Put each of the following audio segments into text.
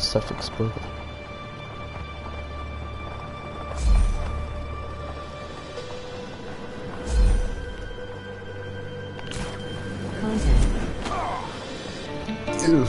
stuff exploded. Ew.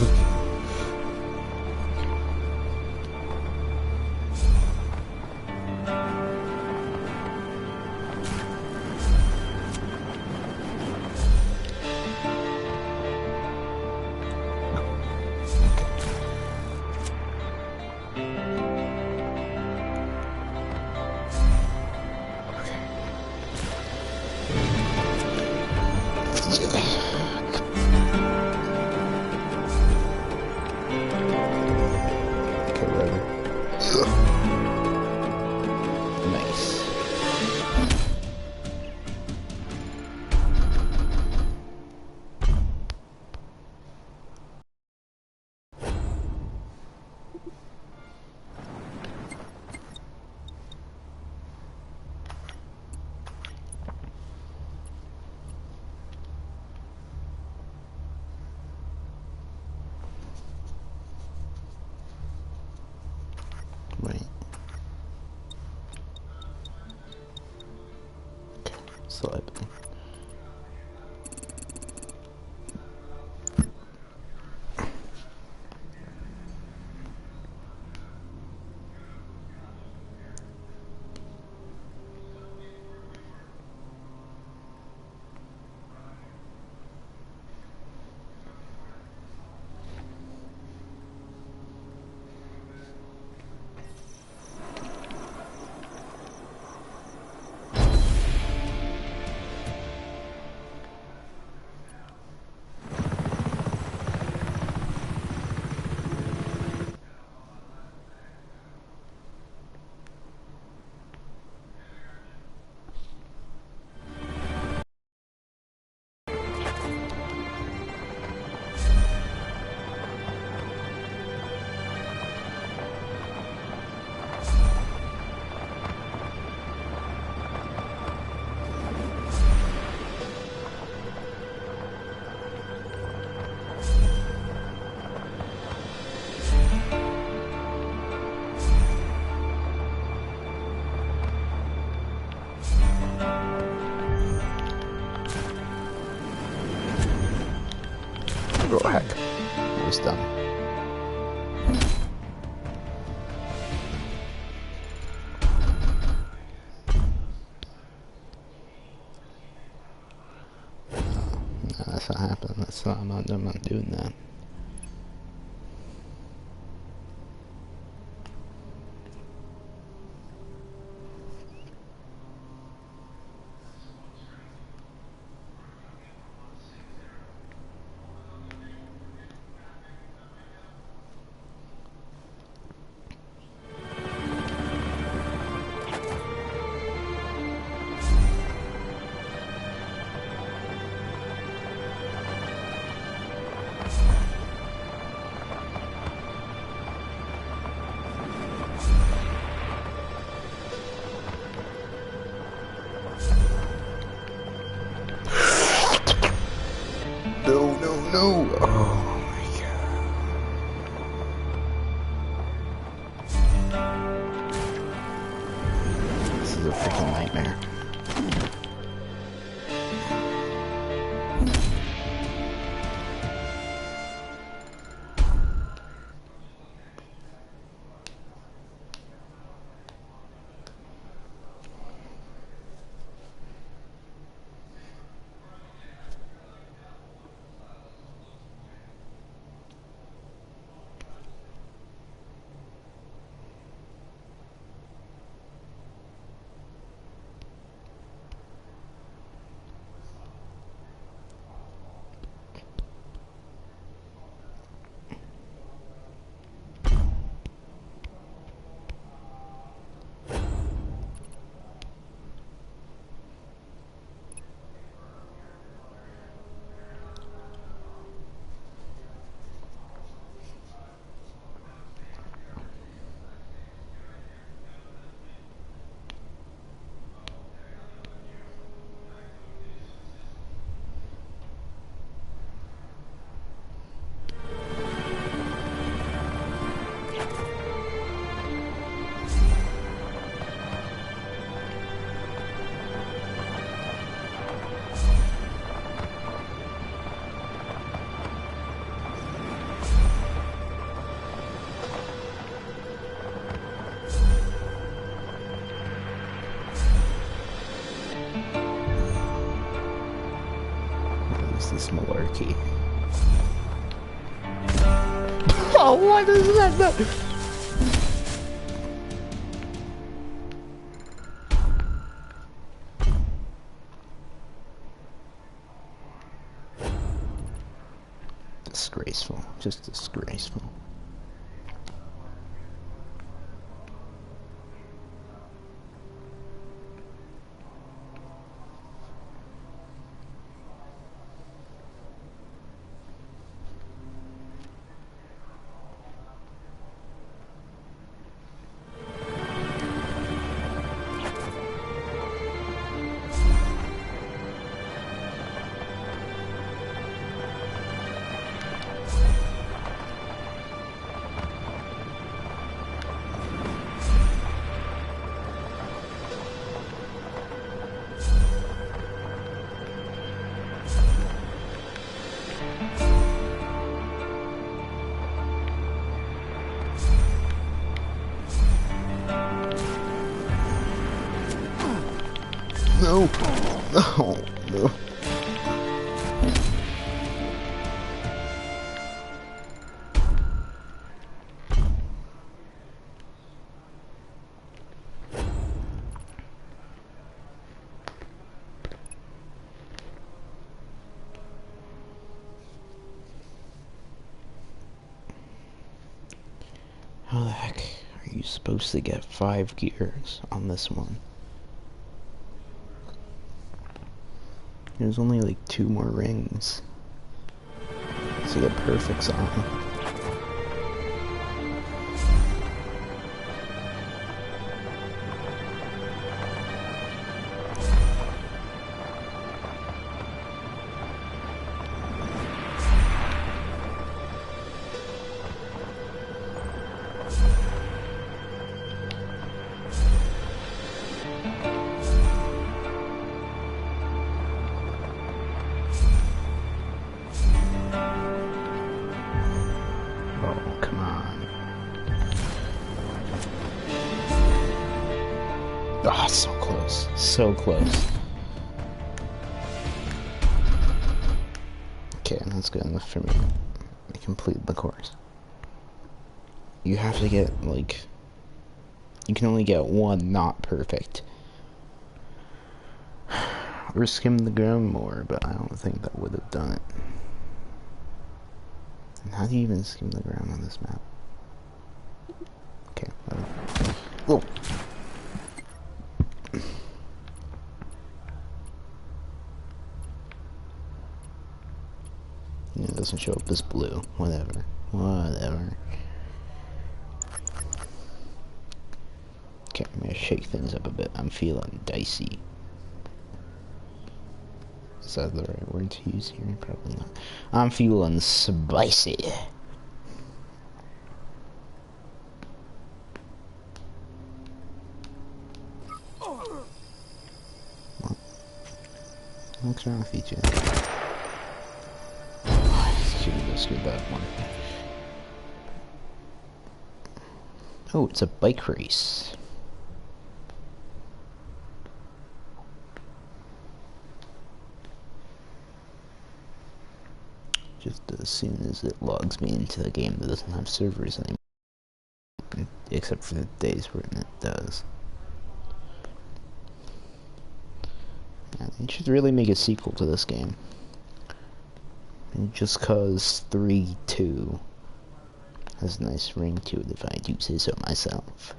Wait. Still open. Oh heck, it was done. No, that's not happening. That's not. I'm not doing that. No, no, no! Oh my god. This is a freaking nightmare. this malarkey. Oh, what is that? Disgraceful. Just disgraceful. No! No! No! How the heck are you supposed to get 5 gears on this one? There's only like 2 more rings to get perfects on. Oh, so close. So close. Okay, that's good enough for me. I completed the course. You have to get, like... You can only get 1 not perfect. Or skim the ground more, but I don't think that would have done it. And how do you even skim the ground on this map? Okay, whoa. It doesn't show up as blue. Whatever. Whatever. Okay, I'm gonna shake things up a bit. I'm feeling dicey. Is that the right word to use here? Probably not. I'm feeling spicy. What? What's wrong with you, Jay? Let's get that one. Oh, it's a bike race. Just as soon as it logs me into the game that doesn't have servers anymore. Except for the days when it does. Yeah, they should really make a sequel to this game. And just cause 3-2 has a nice ring to it, if I do say so myself.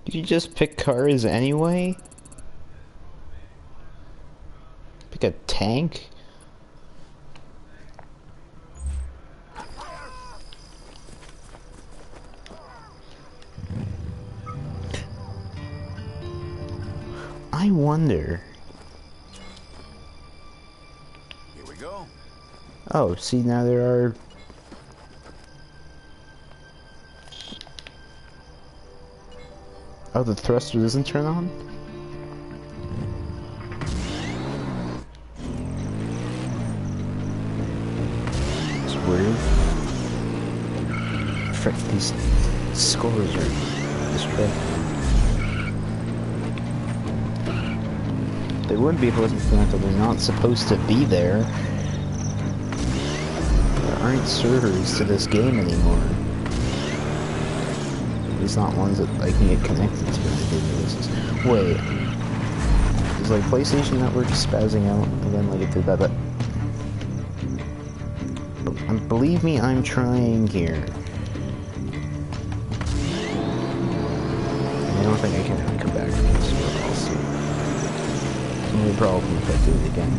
You just pick cars anyway? Pick a tank? I wonder. Here we go. Oh, see, now there are... Oh, the thruster doesn't turn on? It's weird. Frick, these scores are distracting. They wouldn't be coincidental, they're not supposed to be there. There aren't servers to this game anymore. At least not ones that I can get connected to on a daily basis. Wait. Is like PlayStation Network spazzing out again like it did that? Believe me, I'm trying here. I don't think I can come back from this, but I'll see. No problem if I do it again.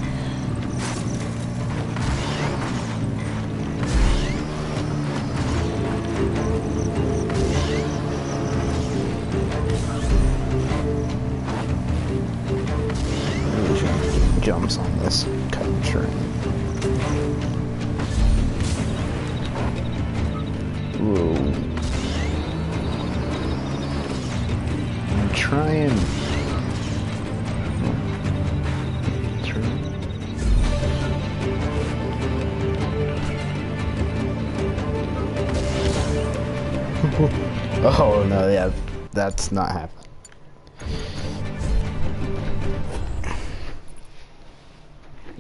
Jumps on this kite train. Whoa. I'm trying. Oh no, yeah, that's not happening.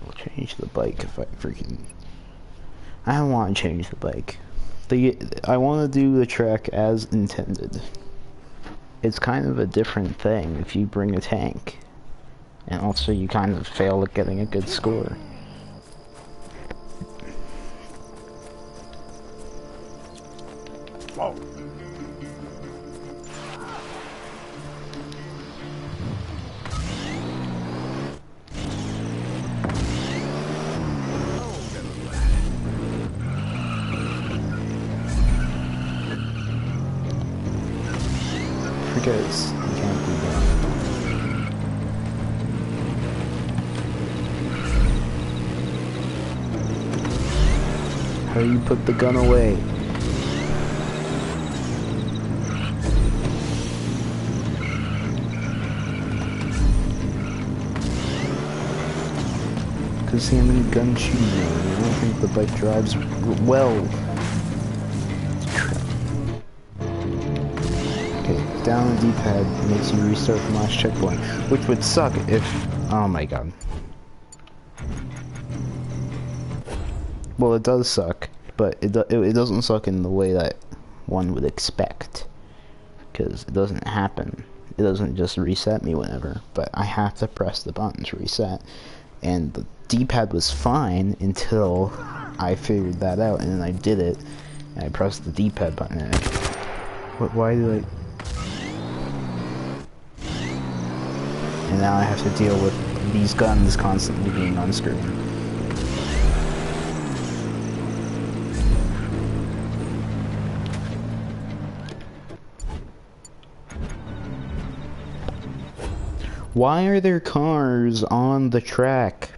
I'll change the bike if I freaking... I don't want to change the bike. I want to do the track as intended. It's kind of a different thing if you bring a tank. And also you kind of fail at getting a good score. Whoa. Because you can't do that. How do you put the gun away? Because see, I'm in gun shooting mode. I don't think the bike drives well. Down the D-pad makes you restart from last checkpoint, which would suck if... Oh my god. Well, it does suck, but it doesn't suck in the way that one would expect. Because it doesn't happen. It doesn't just reset me whenever, but I have to press the button to reset. And the D-pad was fine until I figured that out, and then I did it, and I pressed the D-pad button, and why do I... And now I have to deal with these guns constantly being on screen. Why are there cars on the track?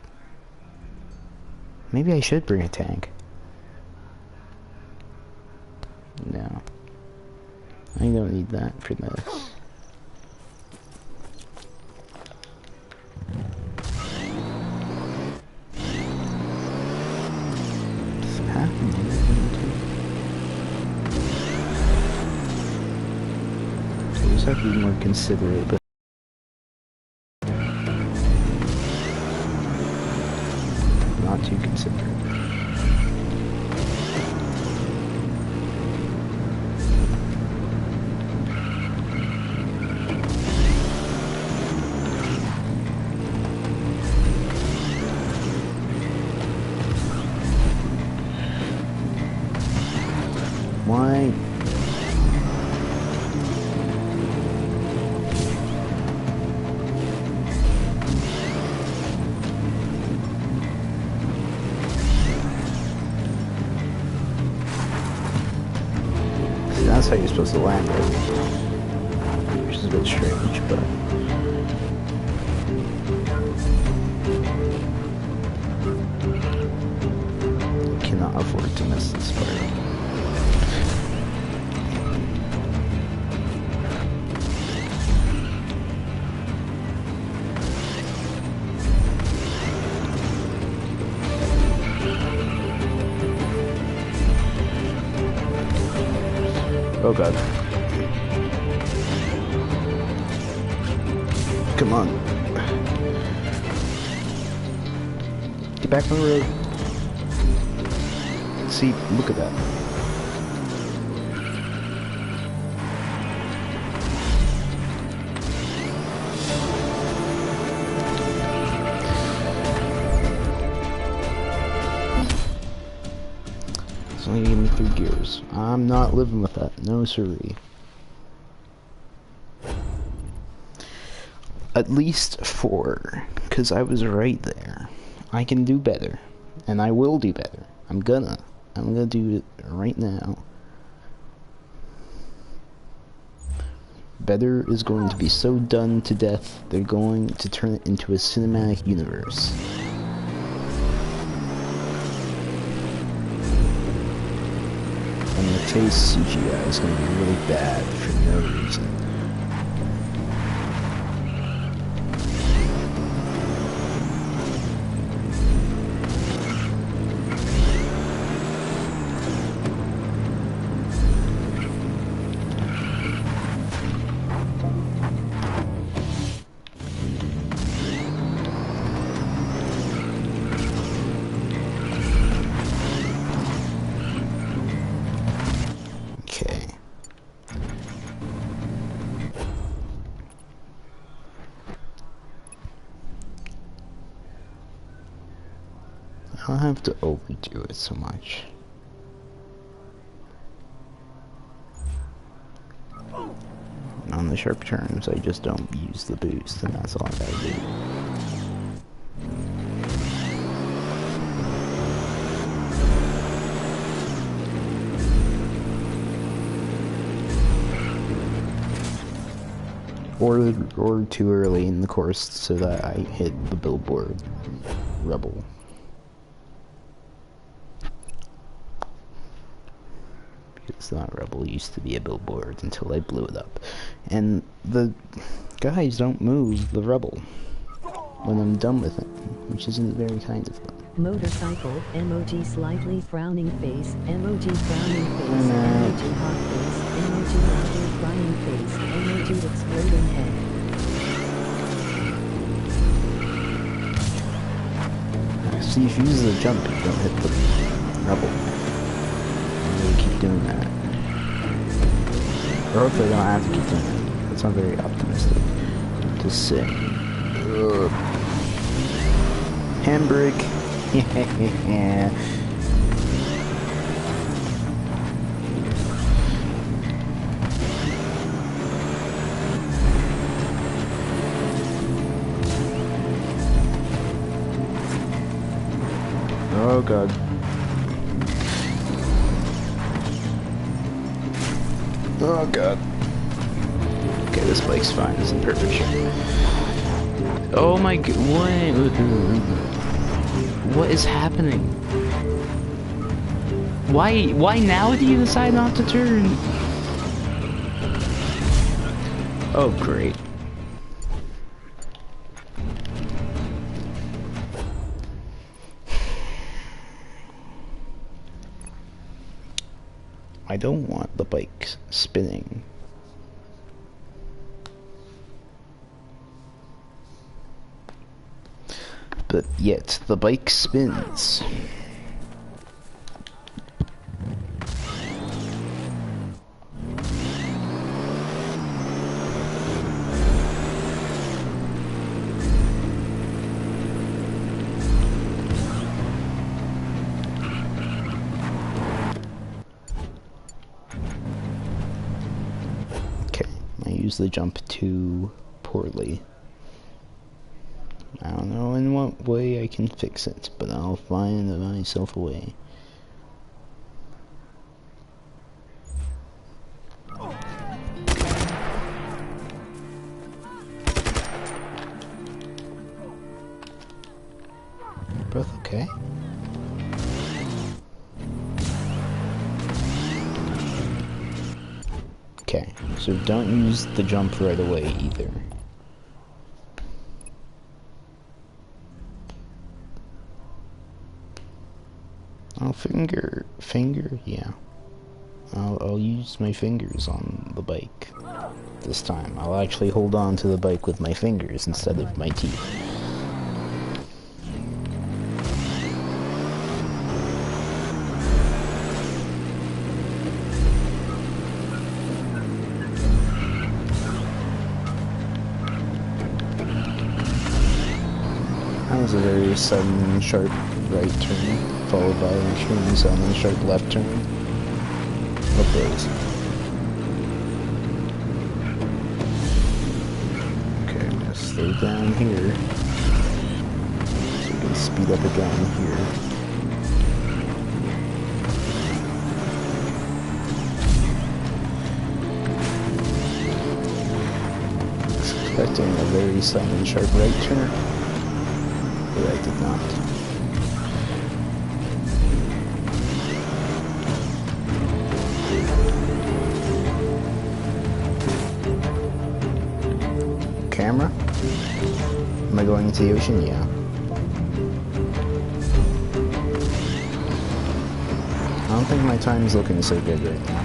Maybe I should bring a tank. No. I don't need that for this. So just have to be more considerate, but not too considerate. Why? that's how you're supposed to land it. Which is a bit strange, but... cannot afford to miss this part. Oh god. Come on. Get back on the road. See, look at that. It's only giving me 3 gears. I'm not living with that. No siree. At least 4, because I was right there. I can do better, and I will do better. I'm gonna do it right now. Better is going to be so done to death, they're going to turn it into a cinematic universe. And the face CGI is going to be really bad for no reason. I don't have to overdo it so much. On the sharp turns, I just don't use the boost, and that's all I gotta do. Or too early in the course so that I hit the billboard rubble. It's not Rebel, it used to be a billboard until I blew it up. And the guys don't move the Rebel when I'm done with it, which isn't very kind of them. Motorcycle, emoji slightly frowning face, emoji frowning face, emoji hot face, emoji loudly crying face, emoji exploding head. See, if you use the jump, you don't hit the Rebel. Keep doing that. Or hopefully I don't have to keep doing that. That's not very optimistic to say. Handbrake. Yeah. Oh god. Oh god. Okay, this bike's fine. It's in perfect shape. Oh my god. What is happening? Why now do you decide not to turn? Oh great. I don't want the bike spinning. But yet, the bike spins. Use the jump too poorly. I don't know in what way I can fix it, but I'll find myself a way. Okay. Okay, so don't use the jump right away either. Oh, finger, yeah. I'll use my fingers on the bike this time. I'll actually hold on to the bike with my fingers instead of my teeth. That was a very sudden, sharp right turn, followed by an extremely sudden, sharp left turn. What those? Okay, I'm gonna stay down here. So we can speed up again here. Expecting a very sudden, sharp right turn. But I did not. Camera? Am I going into the ocean? Yeah. I don't think my time's looking so good right now.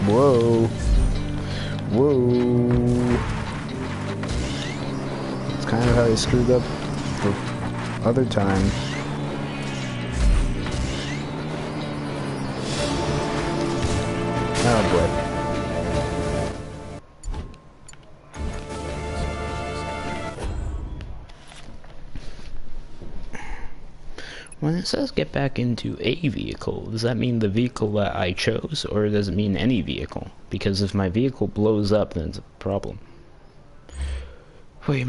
Whoa. Whoa. It's kind of how I screwed up the other time. Oh boy. When it says get back into a vehicle, does that mean the vehicle that I chose, or does it mean any vehicle? Because if my vehicle blows up, then it's a problem. Wait,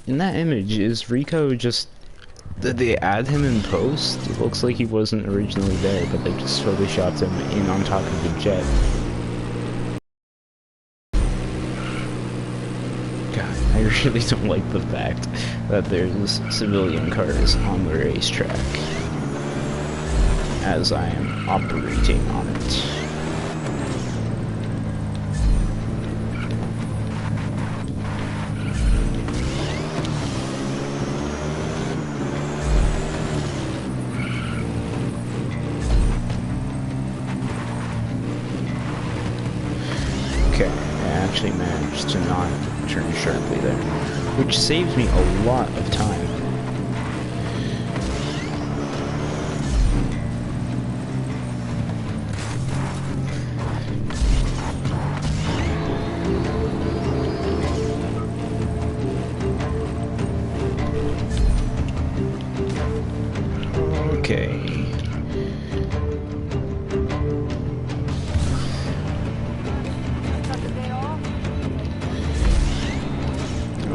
in that image, is Rico just... Did they add him in post? It looks like he wasn't originally there, but they just photoshopped him in on top of the jet. God, I really don't like the fact that there's civilian cars on the racetrack as I am operating on it. Okay, I actually managed to not turn sharply there, which saves me a lot of time. Okay.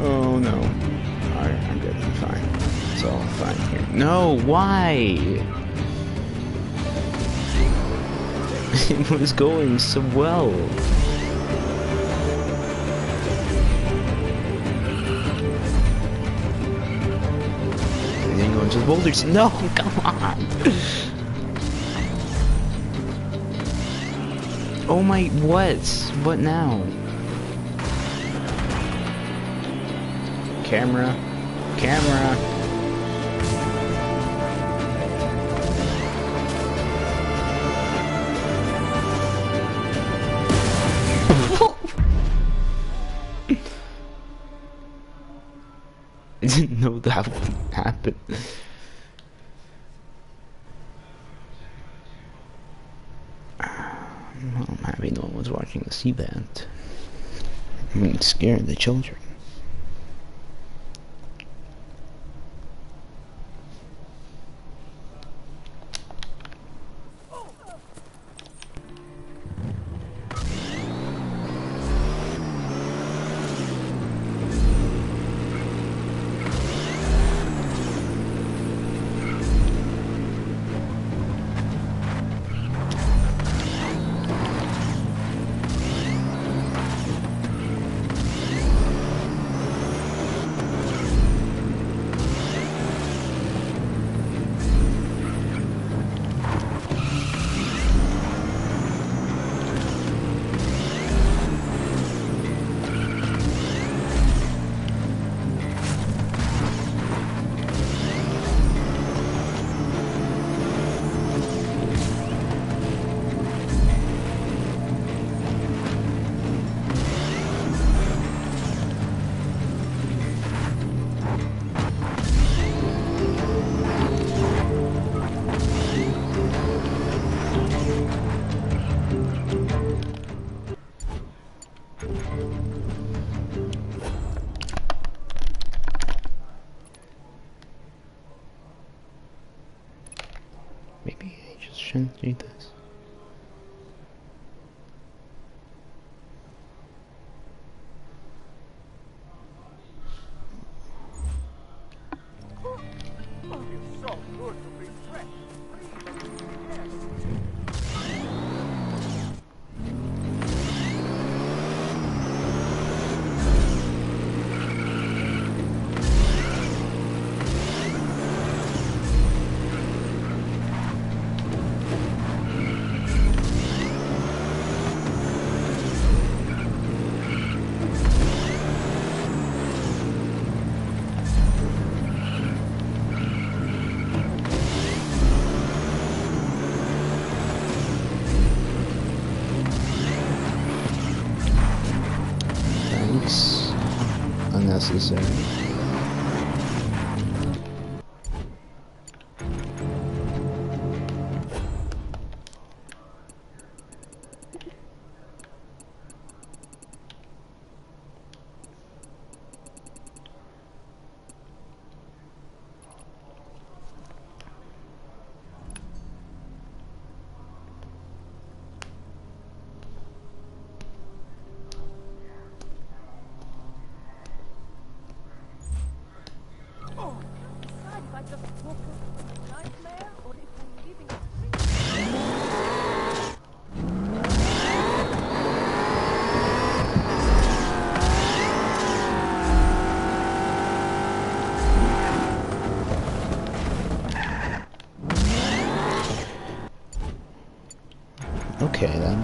Oh no. Alright, I'm good. I'm fine. It's all fine here. No, why? It was going so well. I didn't go into the boulders. No, come on. Oh my, what? What now? Camera. Camera. I didn't know that would happen. Well, I'm happy no one was watching the C-band. I'm going to scare the children. mission. Jesus. Thanks. Unnecessary. Okay then.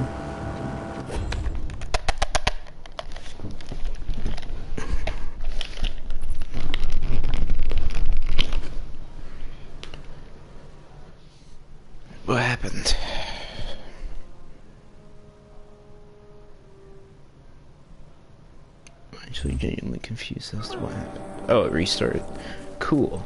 What happened? I'm actually genuinely confused as to what happened. Oh, it restarted. Cool.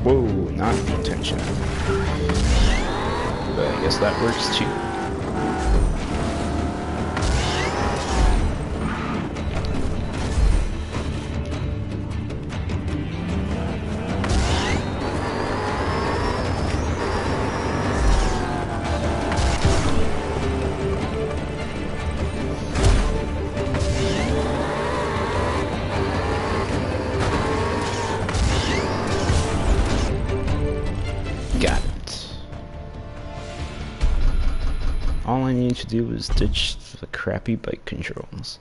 Whoa, not the intention. But I guess that works too. Got it. All I need to do is ditch the crappy bike controls.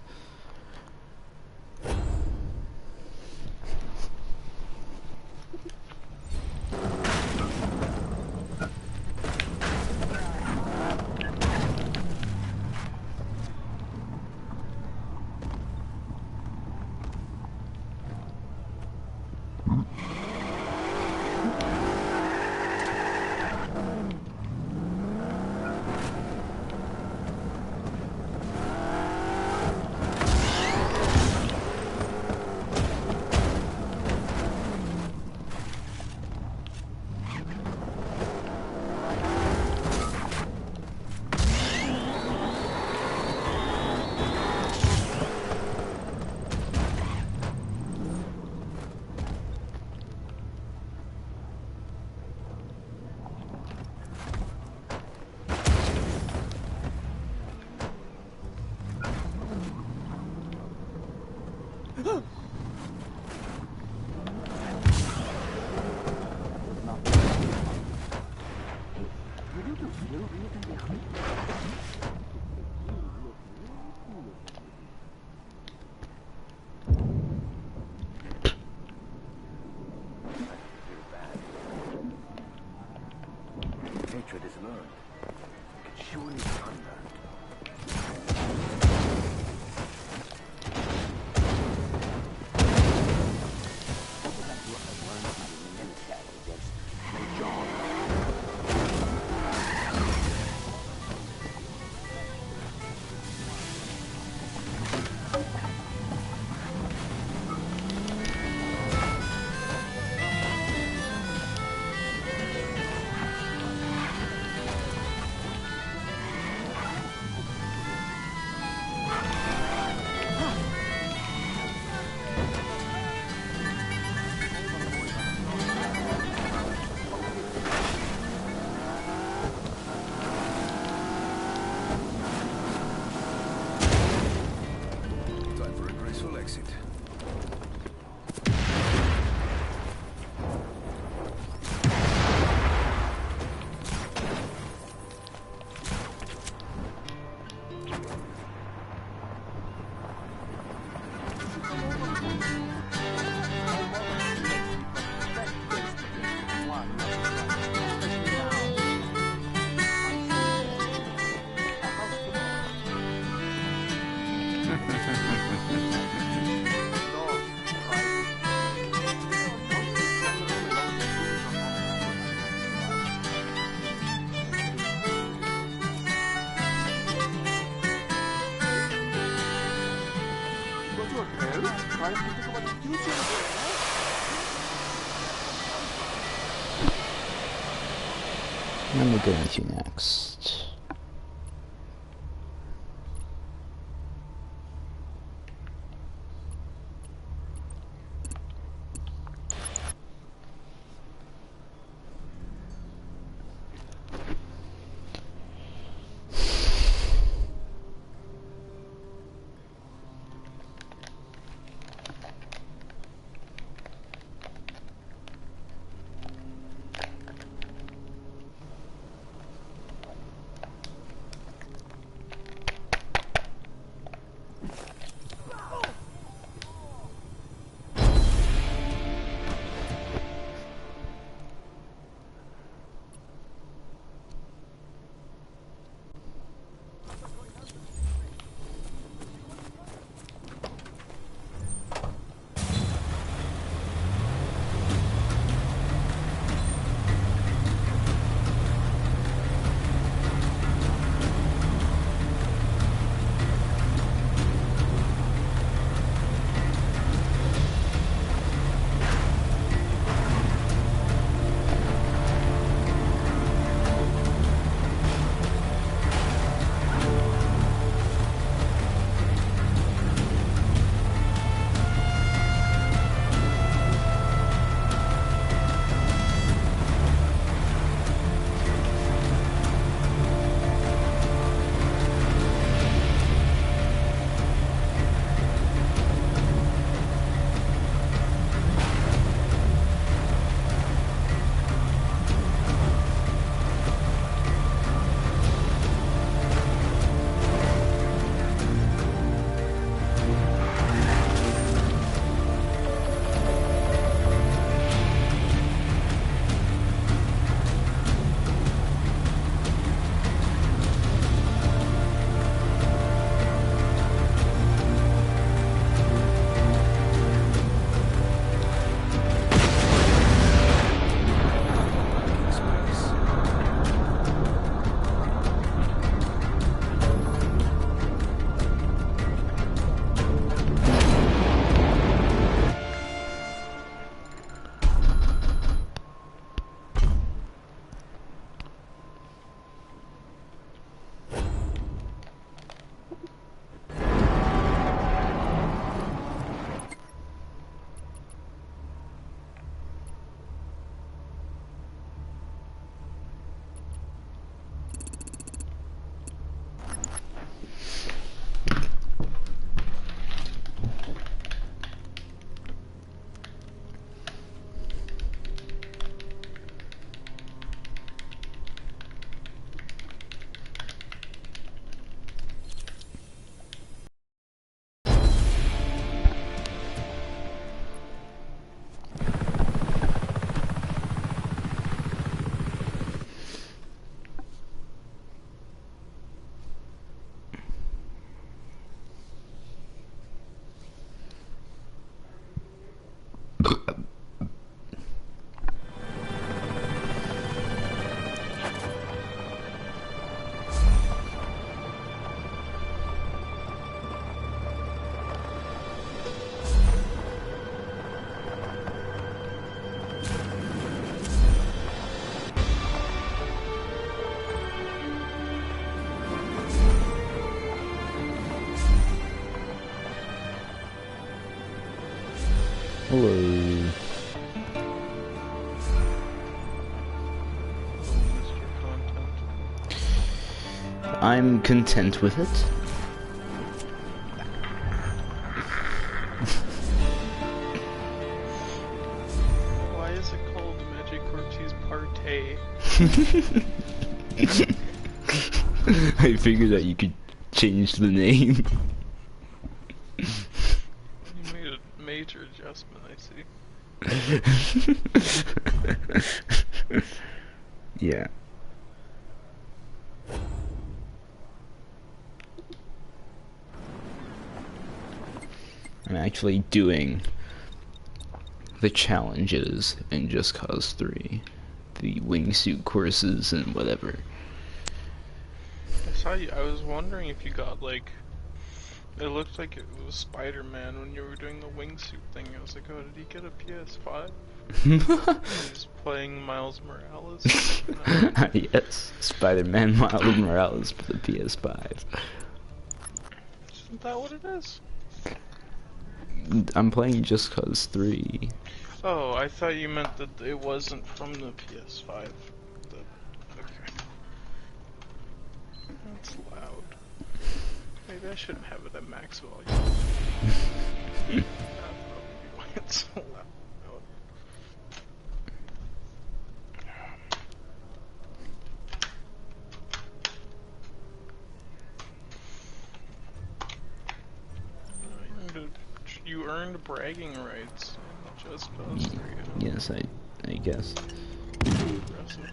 Hatred is learned. It can surely be unlearned. Time for a graceful exit. What am I going to next? Hello. Mr. Content. I'm content with it. Why is it called Magic Ortiz Partay? I figured that you could change the name. You made a major adjustment, I see. Yeah. I'm actually doing the challenges in Just Cause 3. The wingsuit courses and whatever. I saw you. I was wondering if you got like. It looked like it was Spider-Man when you were doing the wingsuit thing. I was like, oh, did he get a PS5? He's playing Miles Morales. No. Yes, Spider-Man Miles Morales for the PS5. Isn't that what it is? I'm playing Just Cause 3. Oh, I thought you meant that it wasn't from the PS5. Okay. That's loud. Maybe I shouldn't have it at max volume. That's probably why it's so loud. You earned bragging rights in Just Cause 3. Yes, I guess. Impressive.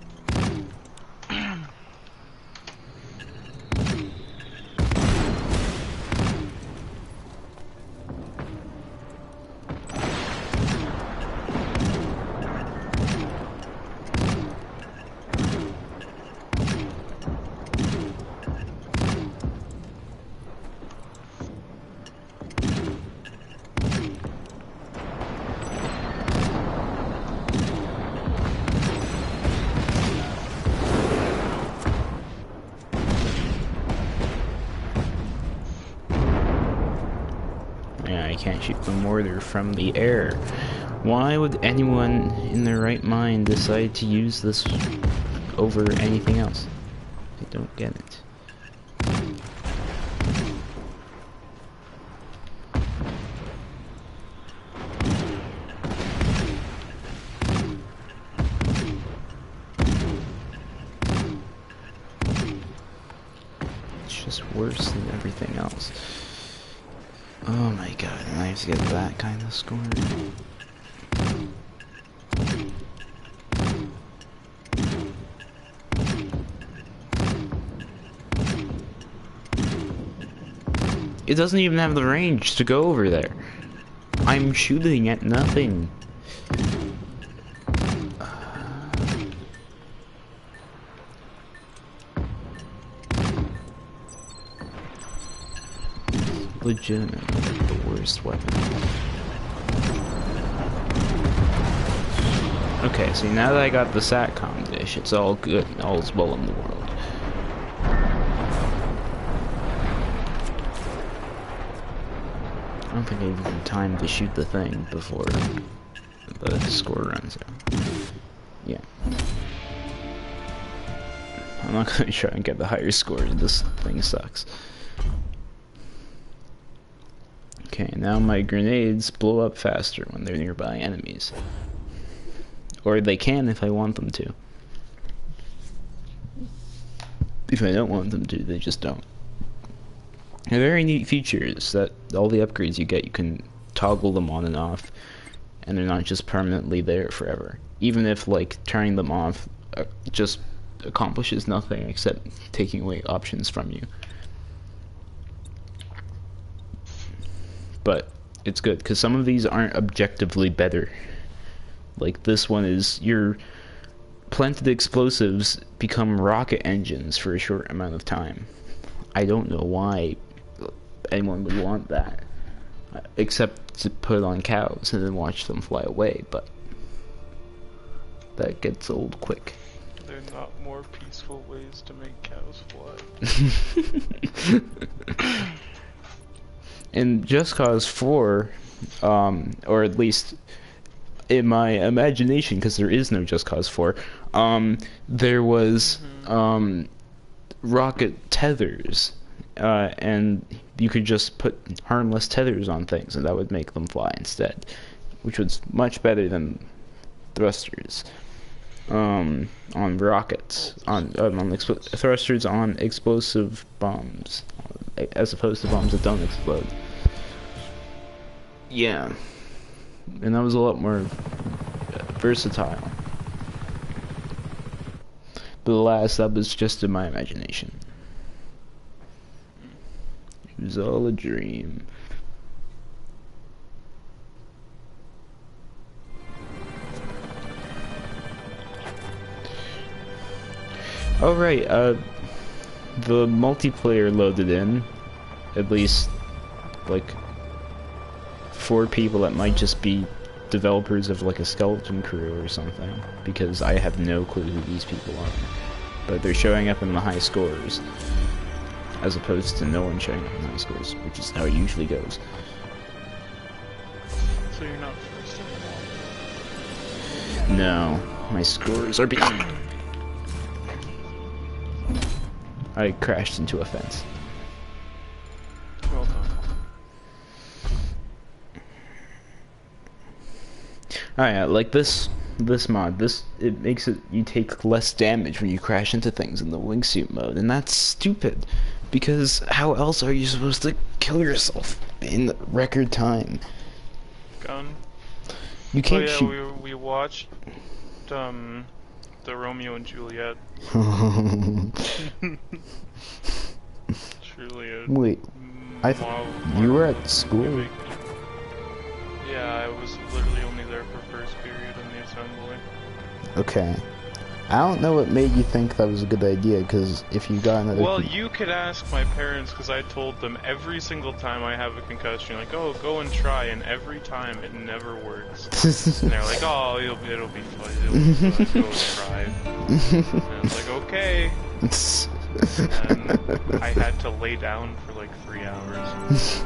Yeah, I can't shoot the mortar from the air. Why would anyone in their right mind decide to use this over anything else? I don't get it. It's just worse than everything else. Oh my god, and I have to get that kind of score. It doesn't even have the range to go over there. I'm shooting at nothing. Legitimately the worst weapon. Okay, see now that I got the SATCOM dish, it's all good, all's well in the world. I don't think I even have time to shoot the thing before the score runs out. Yeah. I'm not gonna try and get the higher score, this thing sucks. Okay, now my grenades blow up faster when they're nearby enemies. Or they can if I want them to. If I don't want them to, they just don't. A very neat feature is that all the upgrades you get, you can toggle them on and off, and they're not just permanently there forever. Even if, like, turning them off just accomplishes nothing except taking away options from you. But it's good, because some of these aren't objectively better. Like, this one is, your planted explosives become rocket engines for a short amount of time. I don't know why anyone would want that, except to put on cows and then watch them fly away, but that gets old quick. There are not more peaceful ways to make cows fly. In Just Cause 4, or at least in my imagination, because there is no Just Cause 4, there was rocket tethers, and you could just put harmless tethers on things, and that would make them fly instead, which was much better than thrusters on rockets, thrusters on explosive bombs, as opposed to bombs that don't explode. Yeah, and that was a lot more versatile. But alas, that was just in my imagination. It was all a dream. Oh right, the multiplayer loaded in, at least, like, 4 people that might just be developers of, like, a Skeleton Crew or something, because I have no clue who these people are. But they're showing up in the high scores, as opposed to no one showing up in the high scores, which is how it usually goes. So you're not first in the wall? No, my scores are behind. I crashed into a fence. Well done. Oh yeah, like this mod, it makes it you take less damage when you crash into things in the wingsuit mode, and that's stupid, because how else are you supposed to kill yourself in record time? Gun. You can't yeah, shoot. we watched the Romeo and Juliet. Truly a Wait, you were at school? remake. Yeah, I was literally only there for first period in the assembly. Okay. I don't know what made you think that was a good idea, because if you got another... Well, you could ask my parents, because I told them every single time I have a concussion, like, oh, go and try, and every time it never works. And they're like, oh, it'll be fun, let's go and try. And I was like, okay. And I had to lay down for like 3 hours.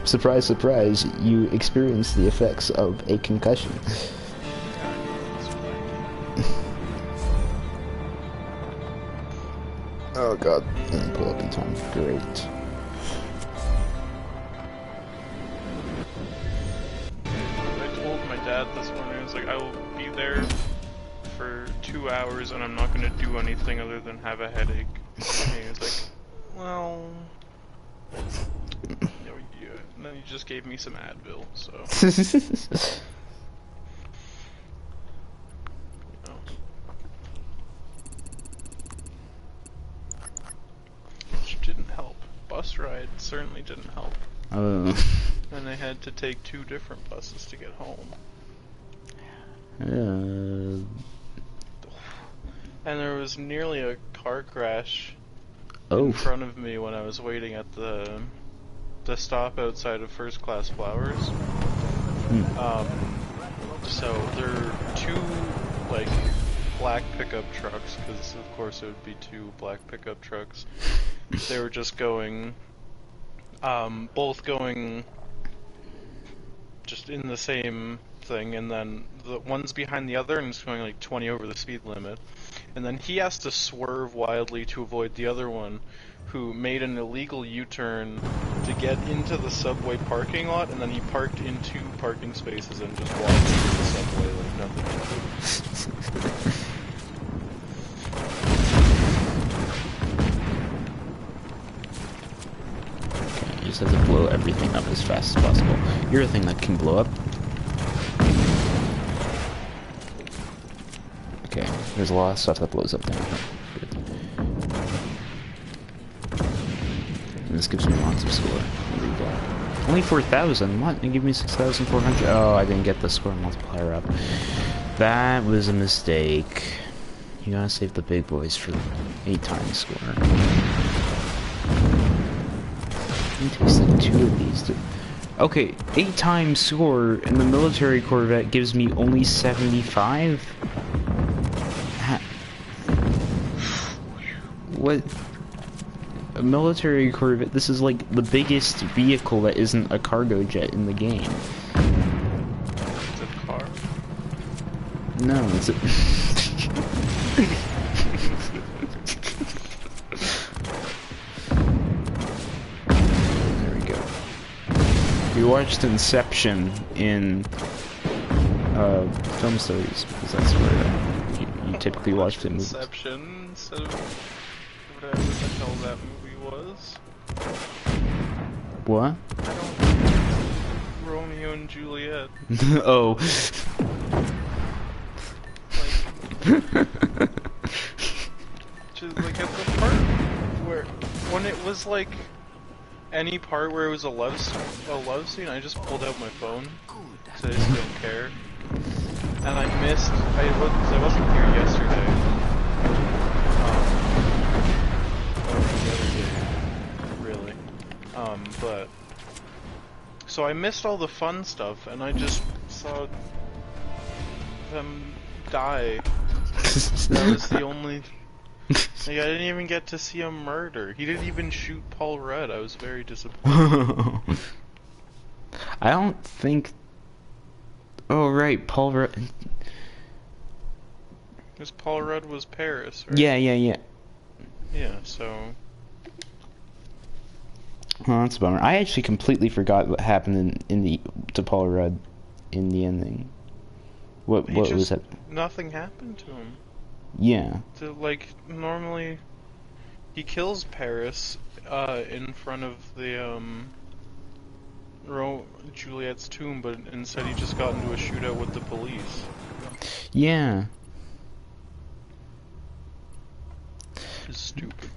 Surprise, surprise, you experienced the effects of a concussion. Oh god, I'm gonna pull up in time. Great. I told my dad this morning, I was like, I will be there for 2 hours and I'm not going to do anything other than have a headache. And he was like, well... And then he just gave me some Advil, so... Which didn't help. Bus ride certainly didn't help. And I had to take 2 different buses to get home. And there was nearly a car crash in front of me when I was waiting at the stop outside of First Class Flowers. So there are 2 like black pickup trucks, because of course it would be 2 black pickup trucks. They were just going, both going just in the same thing, and then the one's behind the other and it's going like 20 over the speed limit. And then he has to swerve wildly to avoid the other one, who made an illegal U-turn to get into the subway parking lot, and then he parked in 2 parking spaces and just walked into the subway like nothing happened. You just have to blow everything up as fast as possible. You're a thing that can blow up. Okay, there's a lot of stuff that blows up down here. Good. And this gives me lots of score. There you go. Only 4,000? What? They give me 6,400? Oh, I didn't get the score multiplier up. That was a mistake. You gotta save the big boys for 8 times score. It takes like 2 of these to... Okay, 8 times score, and the military Corvette gives me only 75? What? a military Corvette. This is like the biggest vehicle that isn't a cargo jet in the game. It's a car. No, it's a... There we go. We watched Inception in film studies because that's where you typically watch the movies. Inception instead of whatever the hell that movie was. What? I don't. Romeo and Juliet. Oh. Just like at the part where when it was like any part where it was a love scene, I just pulled out my phone so I just don't care. And I missed. I wasn't here yesterday. Or the other day, really. But so I missed all the fun stuff, and I just saw them die. That was the only. Like, I didn't even get to see him murder. He didn't even shoot Paul Rudd. I was very disappointed. I don't think. Oh right, Paul Rudd. Because Paul Rudd was Paris, right? Yeah. Yeah, so. Oh, that's a bummer. I actually completely forgot what happened to Paul Rudd in the ending. What was that? Nothing happened to him. Yeah. Like, normally, he kills Paris, in front of the, Juliet's tomb, but instead he just got into a shootout with the police. Yeah. It's stupid.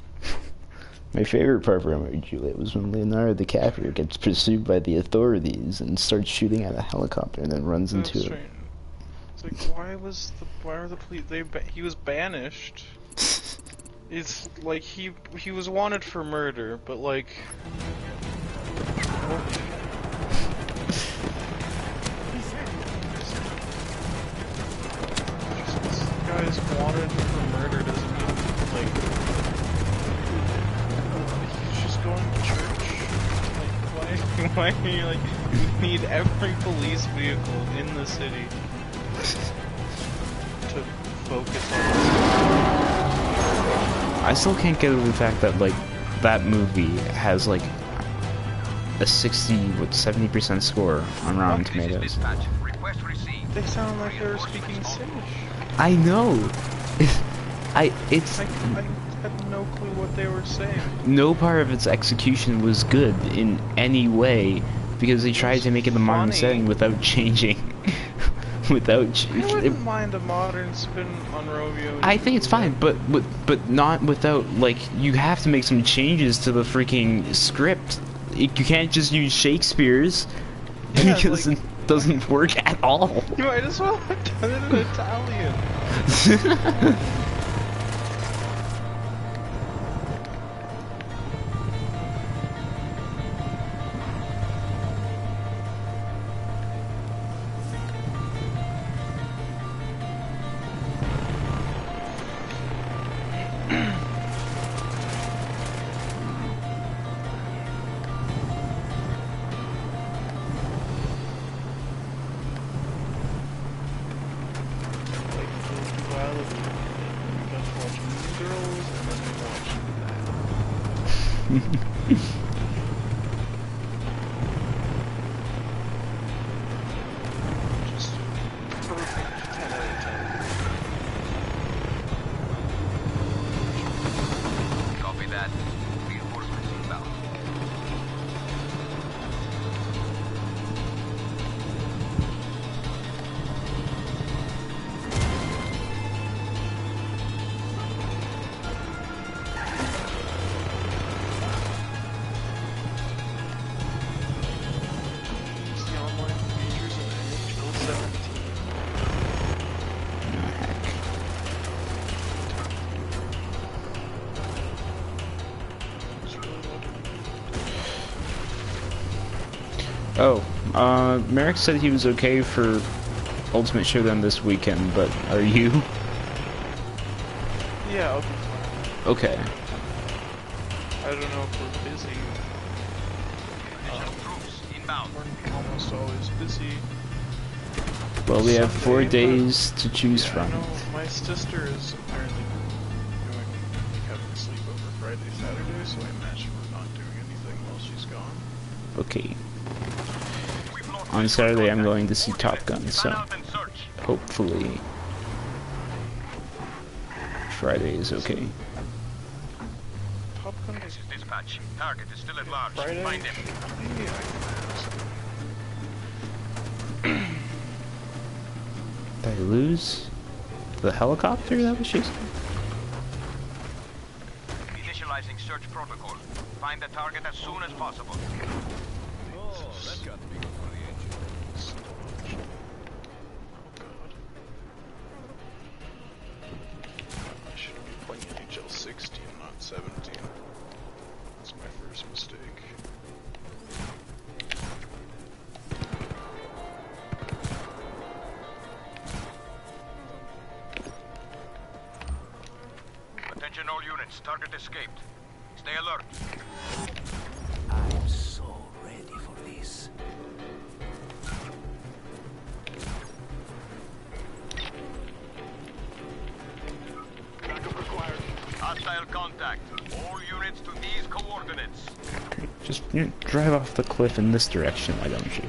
My favorite part of Romeo and Juliet was when Leonardo DiCaprio gets pursued by the authorities and starts shooting at a helicopter and then runs into it. It's like, why were the police, he was banished. It's like, he was wanted for murder, but like, this guy's wanted for murder doesn't mean, like, he's just going to church. Like, why are you like, you need every police vehicle in the city to focus on this. I still can't get over the fact that like that movie has like a 70% score on Rotten Tomatoes. They sound like they were speaking Finnish. I know. I had no clue what they were saying. no part of its execution was good in any way because they tried to make it a modern Funny. setting without changing. I wouldn't mind a modern spin on Romeo. I think it's fine, but not without, like, you have to make some changes to the freaking script. You can't just use Shakespeare's because like, it doesn't work at all. You might as well have done it in Italian. Just perfect 10 out of 10. Copy that. Reinforcements inbound. Use the online features of NHL 17. Oh, Merrick said he was okay for Ultimate Showdown this weekend, but are you? Yeah, Okay. I don't know if we're busy. Troops inbound. We're almost always busy. Well, we have 4 Someday, days to choose Yeah, from. I know. My sister is apparently doing having a sleepover Friday, Saturday, so I imagine we're not doing anything while she's gone. Okay. On Saturday, I'm going to see Top Gun, so hopefully Friday is okay. Top Gun This is is dispatch. Target is still at large. Friday. Find him. Yeah, Did I lose the helicopter that was chasing? Initializing search protocol. Find the target as soon as possible. Oh, that got to be good for the engine. Oh god. I should be playing NHL 16, not 17. That's my first mistake. Attention all units. Target escaped. Stay alert. I'm so ready for this. Backup required. Hostile contact. All units to these coordinates. Just drive off the cliff in this direction, why don't you?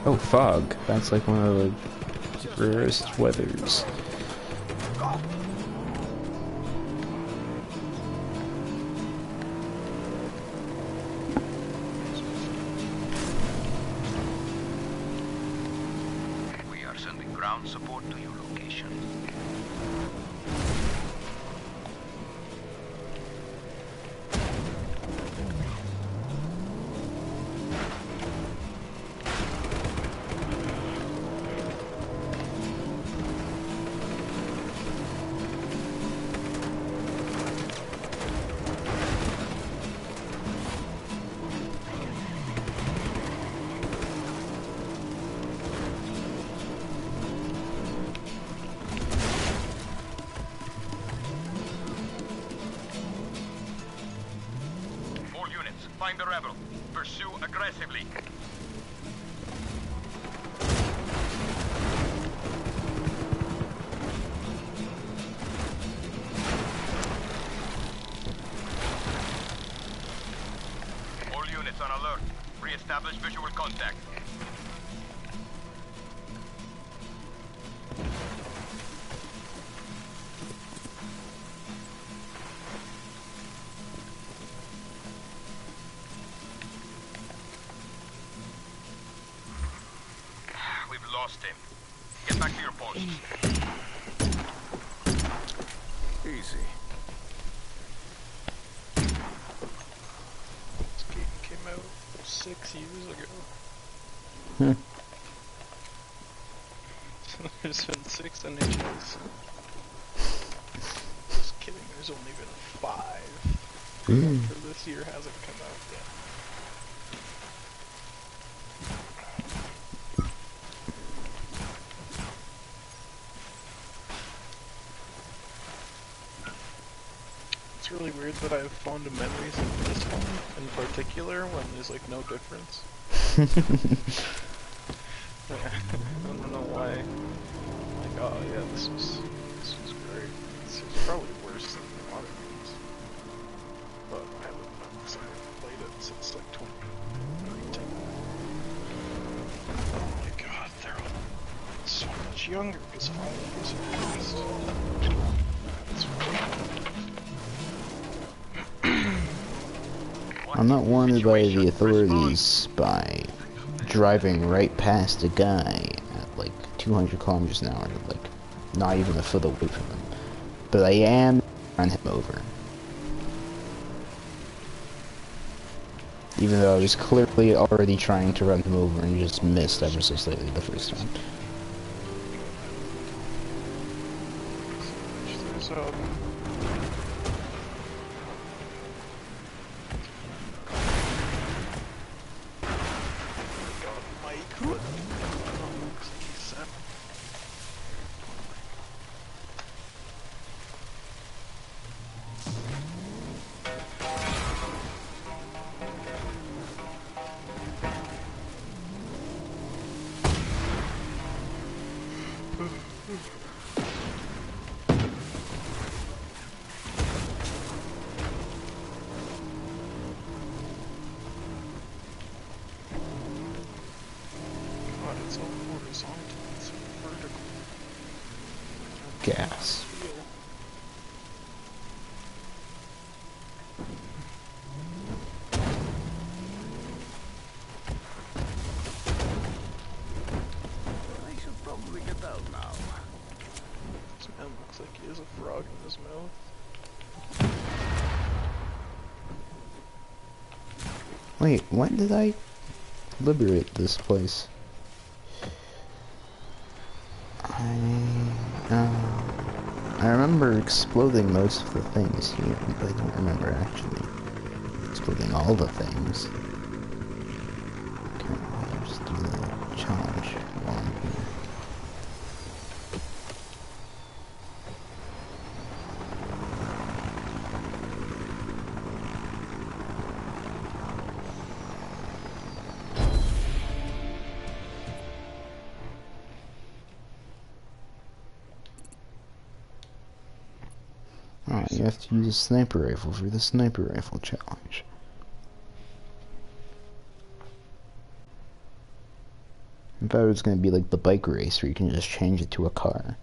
Oh, fog. That's like one of the rarest weathers. We are sending ground support to your location. All units, find the rebel. Pursue aggressively. All units on alert. Re-establish visual contact. We've lost him. Get back to your post. Easy. This game came out 6 years ago. Hmm. So there's been 6 NHLs. Just kidding, there's only been 5. For this year hasn't come out yet. It's really weird that I have fond memories of this one in particular when there's like no difference. I don't know why. Like, oh yeah, this was great. This was probably worse than the modern games. But I haven't played it since like 2013. Oh my god, they're all so much younger because 5 years have passed. That's I'm not wanted by the authorities by driving right past a guy at like 200 kilometers an hour, like not even a foot away from him. But I am run him over. Even though I was clearly already trying to run him over and just missed ever so slightly the first time. there's God, Mike, what? God, it's all horizontal, it's vertical. Gas. Wheel. I should probably get out now. This man looks like he has a frog in his mouth. Wait, when did I liberate this place? I remember exploding most of the things here, but I don't remember actually exploding all the things. Okay, I'll just do the challenge while I'm here. Alright, you have to use a sniper rifle for the sniper rifle challenge. I thought it was going to be like the bike race where you can just change it to a car.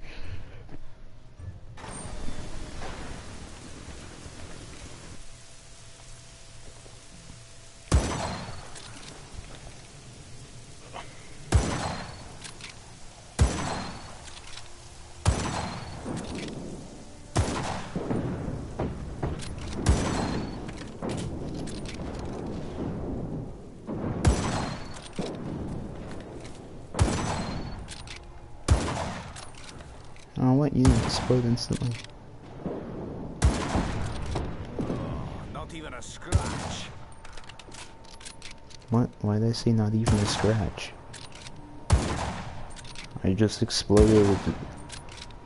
Oh, what? You didn't explode instantly. Not even a scratch. What? Why did I say not even a scratch? I just exploded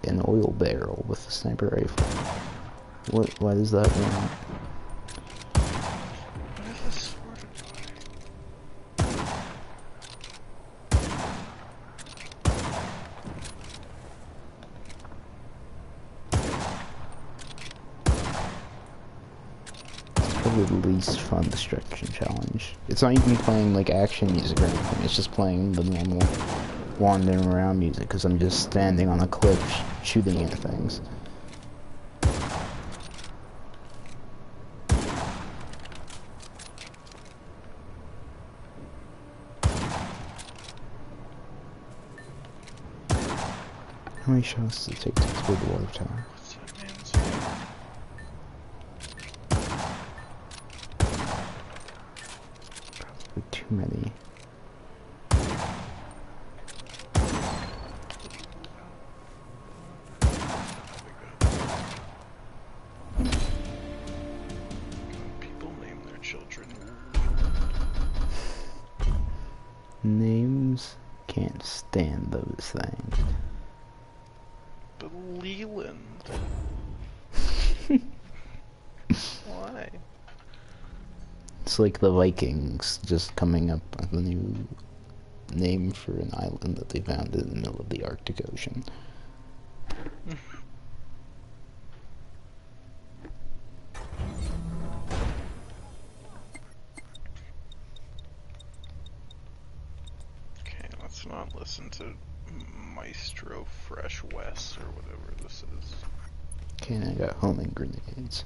an oil barrel with a sniper rifle. What? Why does that mean? What is this sword about? Probably the least fun destruction challenge. It's not even playing like action music or anything, it's just playing the normal wandering around music because I'm just standing on a cliff shooting at things. How many shots does it take to explode the water tower? What's that man's name? Probably too many. People name their children. Names can't stand those things. But Leland. Why? It's like the Vikings just coming up with a new name for an island that they found in the middle of the Arctic Ocean. Okay, let's not listen to Maestro Fresh West or whatever this is. Okay, and I got homing grenades.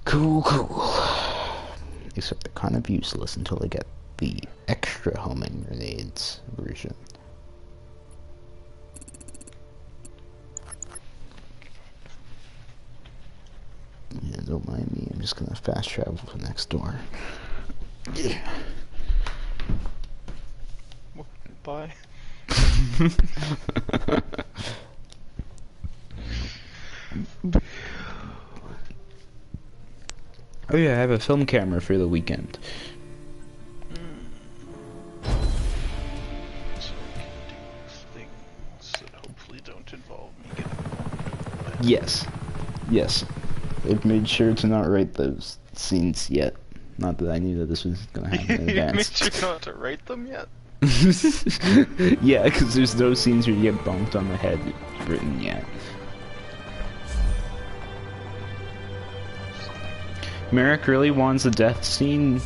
Cool, cool. Except they're kind of useless until I get the extra homing grenades version. Yeah, don't mind me, I'm just gonna fast travel to next door. Yeah. Bye. Oh yeah, I have a film camera for the weekend. So I can do things that hopefully don't involve me getting involved. Yes. Yes. I've made sure to not write those scenes yet. Not that I knew that this was gonna happen in You made advance. sure not to write them yet? Yeah, because there's no scenes where you get bumped on the head written yet. Merrick really wants a death scene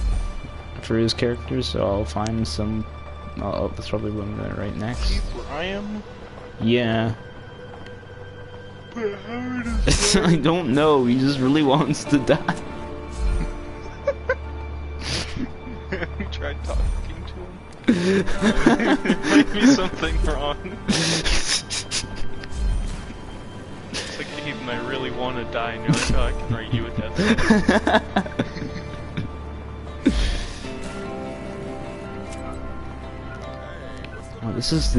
for his character, so I'll find some. That's probably one that right next. Brian? Yeah. But how does I don't know. He just really wants to die. we tried talking to him? Might be something wrong. It's like, Aiden, I really want to die, and you're like, oh, I can write you a death scene. Oh, this is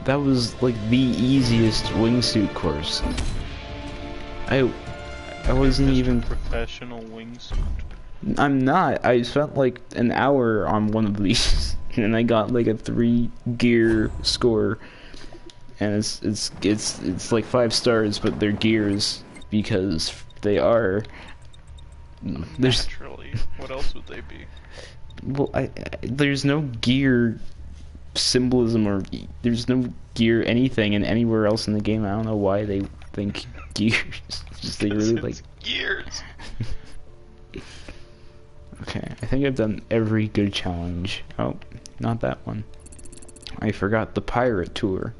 that was like the easiest wingsuit course. I wasn't even. Professional wingsuit. I'm not. I spent like an hour on one of these, and I got like a 3 gear score, and it's like 5 stars, but they're gears because they are. There's Naturally. What else would they be? well, there's no gear symbolism or there's no gear anything in anywhere else in the game. I don't know why they think gears. Just they really like gears. Okay, I think I've done every good challenge. Oh, not that one. I forgot the pirate tour.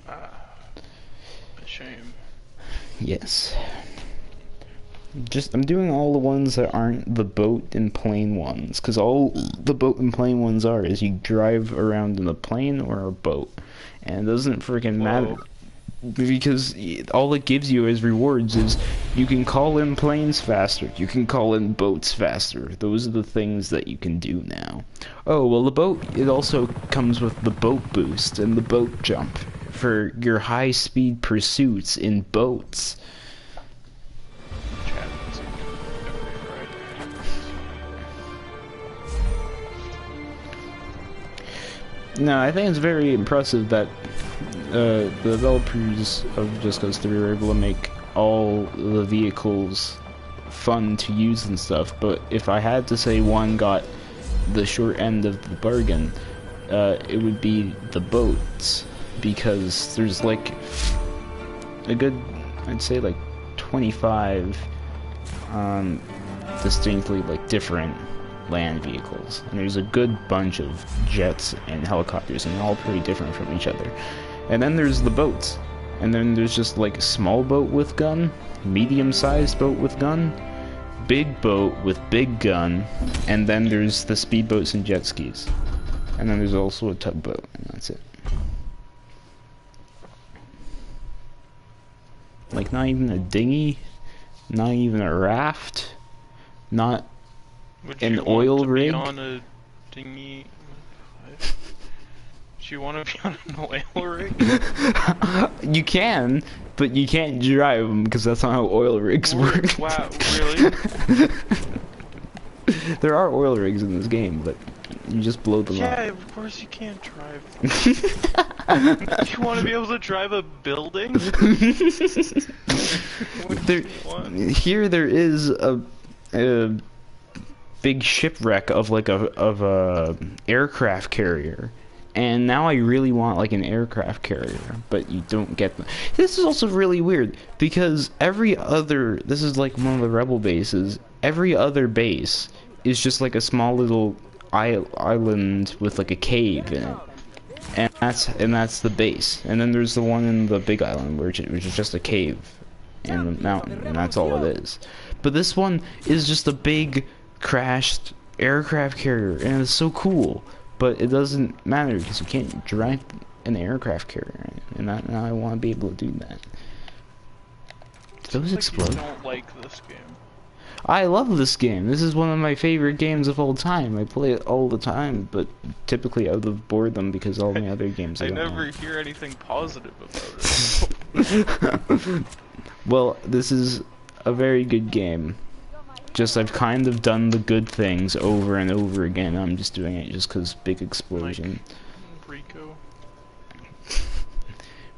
A shame. Yes. I'm doing all the ones that aren't the boat and plane ones, because all the boat and plane ones are is you drive around in a plane or a boat, and it doesn't freaking matter. Because all it gives you as rewards is you can call in planes faster, you can call in boats faster. Those are the things that you can do now. Oh, well the boat, it also comes with the boat boost and the boat jump for your high-speed pursuits in boats. No, I think it's very impressive that the developers of Just Cause 3 were able to make all the vehicles fun to use and stuff, but if I had to say one got the short end of the bargain, it would be the boats, because there's like a good, I'd say like 25 distinctly like different land vehicles, and there's a good bunch of jets and helicopters, and they're all pretty different from each other. And then there's the boats, and then there's just like small boat with gun, medium-sized boat with gun, big boat with big gun, and then there's the speedboats and jet skis, and then there's also a tugboat, and that's it. Like not even a dinghy, not even a raft, not an oil rig. Be on a dinghy? Do you want to be on an oil rig? You can, but you can't drive them because that's not how oil rigs work. Wow, really? There are oil rigs in this game, but you just blow them up. Yeah, of course you can't drive them. Do you want to be able to drive a building? Here there is a big shipwreck of like a aircraft carrier, and now I really want like an aircraft carrier, but you don't get them. This is also really weird because this is like one of the rebel bases. Every other base is just like a small little island with like a cave in it, and that's the base. And then there's the one in the big island which is just a cave in the mountain, and that's all it is. But this one is just a big crashed aircraft carrier, and it's so cool, but it doesn't matter because you can't drive an aircraft carrier, and I want to be able to do that. Did those explode? You don't like this game. I love this game. This is one of my favorite games of all time. I play it all the time, but typically out of boredom because all my other games I never hear anything positive about it. Well, this is a very good game. Just I've kind of done the good things over and over again. I'm just doing it just because big explosion. Like Rico.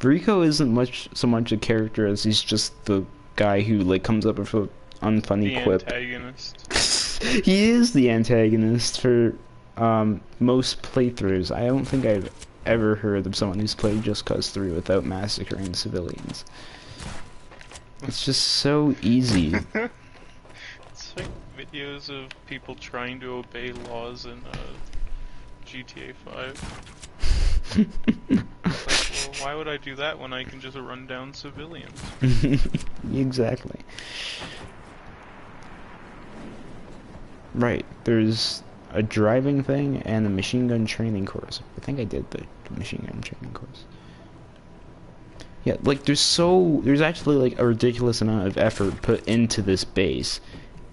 Rico isn't so much a character as he's just the guy who like comes up with an unfunny quip. Antagonist. He is the antagonist for most playthroughs, I don't think I've ever heard of someone who's played Just Cause 3 without massacring civilians. It's just so easy. It's like videos of people trying to obey laws in GTA 5. Like, well, why would I do that when I can just run down civilians? Exactly. Right, there's a driving thing and a machine gun training course. I think I did the machine gun training course. Yeah, like there's actually like a ridiculous amount of effort put into this base,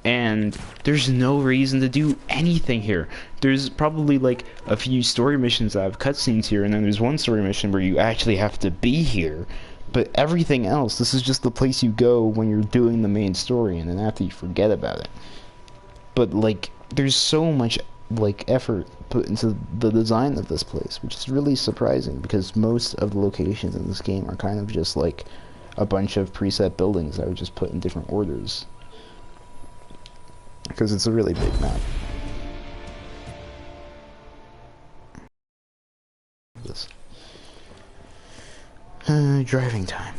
and there's no reason to do anything here. There's probably like a few story missions that have cutscenes here, and then there's one story mission where you actually have to be here. But everything else, this is just the place you go when you're doing the main story, and then after you forget about it. But like, there's so much like effort put into the design of this place, which is really surprising because most of the locations in this game are kind of just like a bunch of preset buildings that are just put in different orders. Because it's a really big map. This driving time.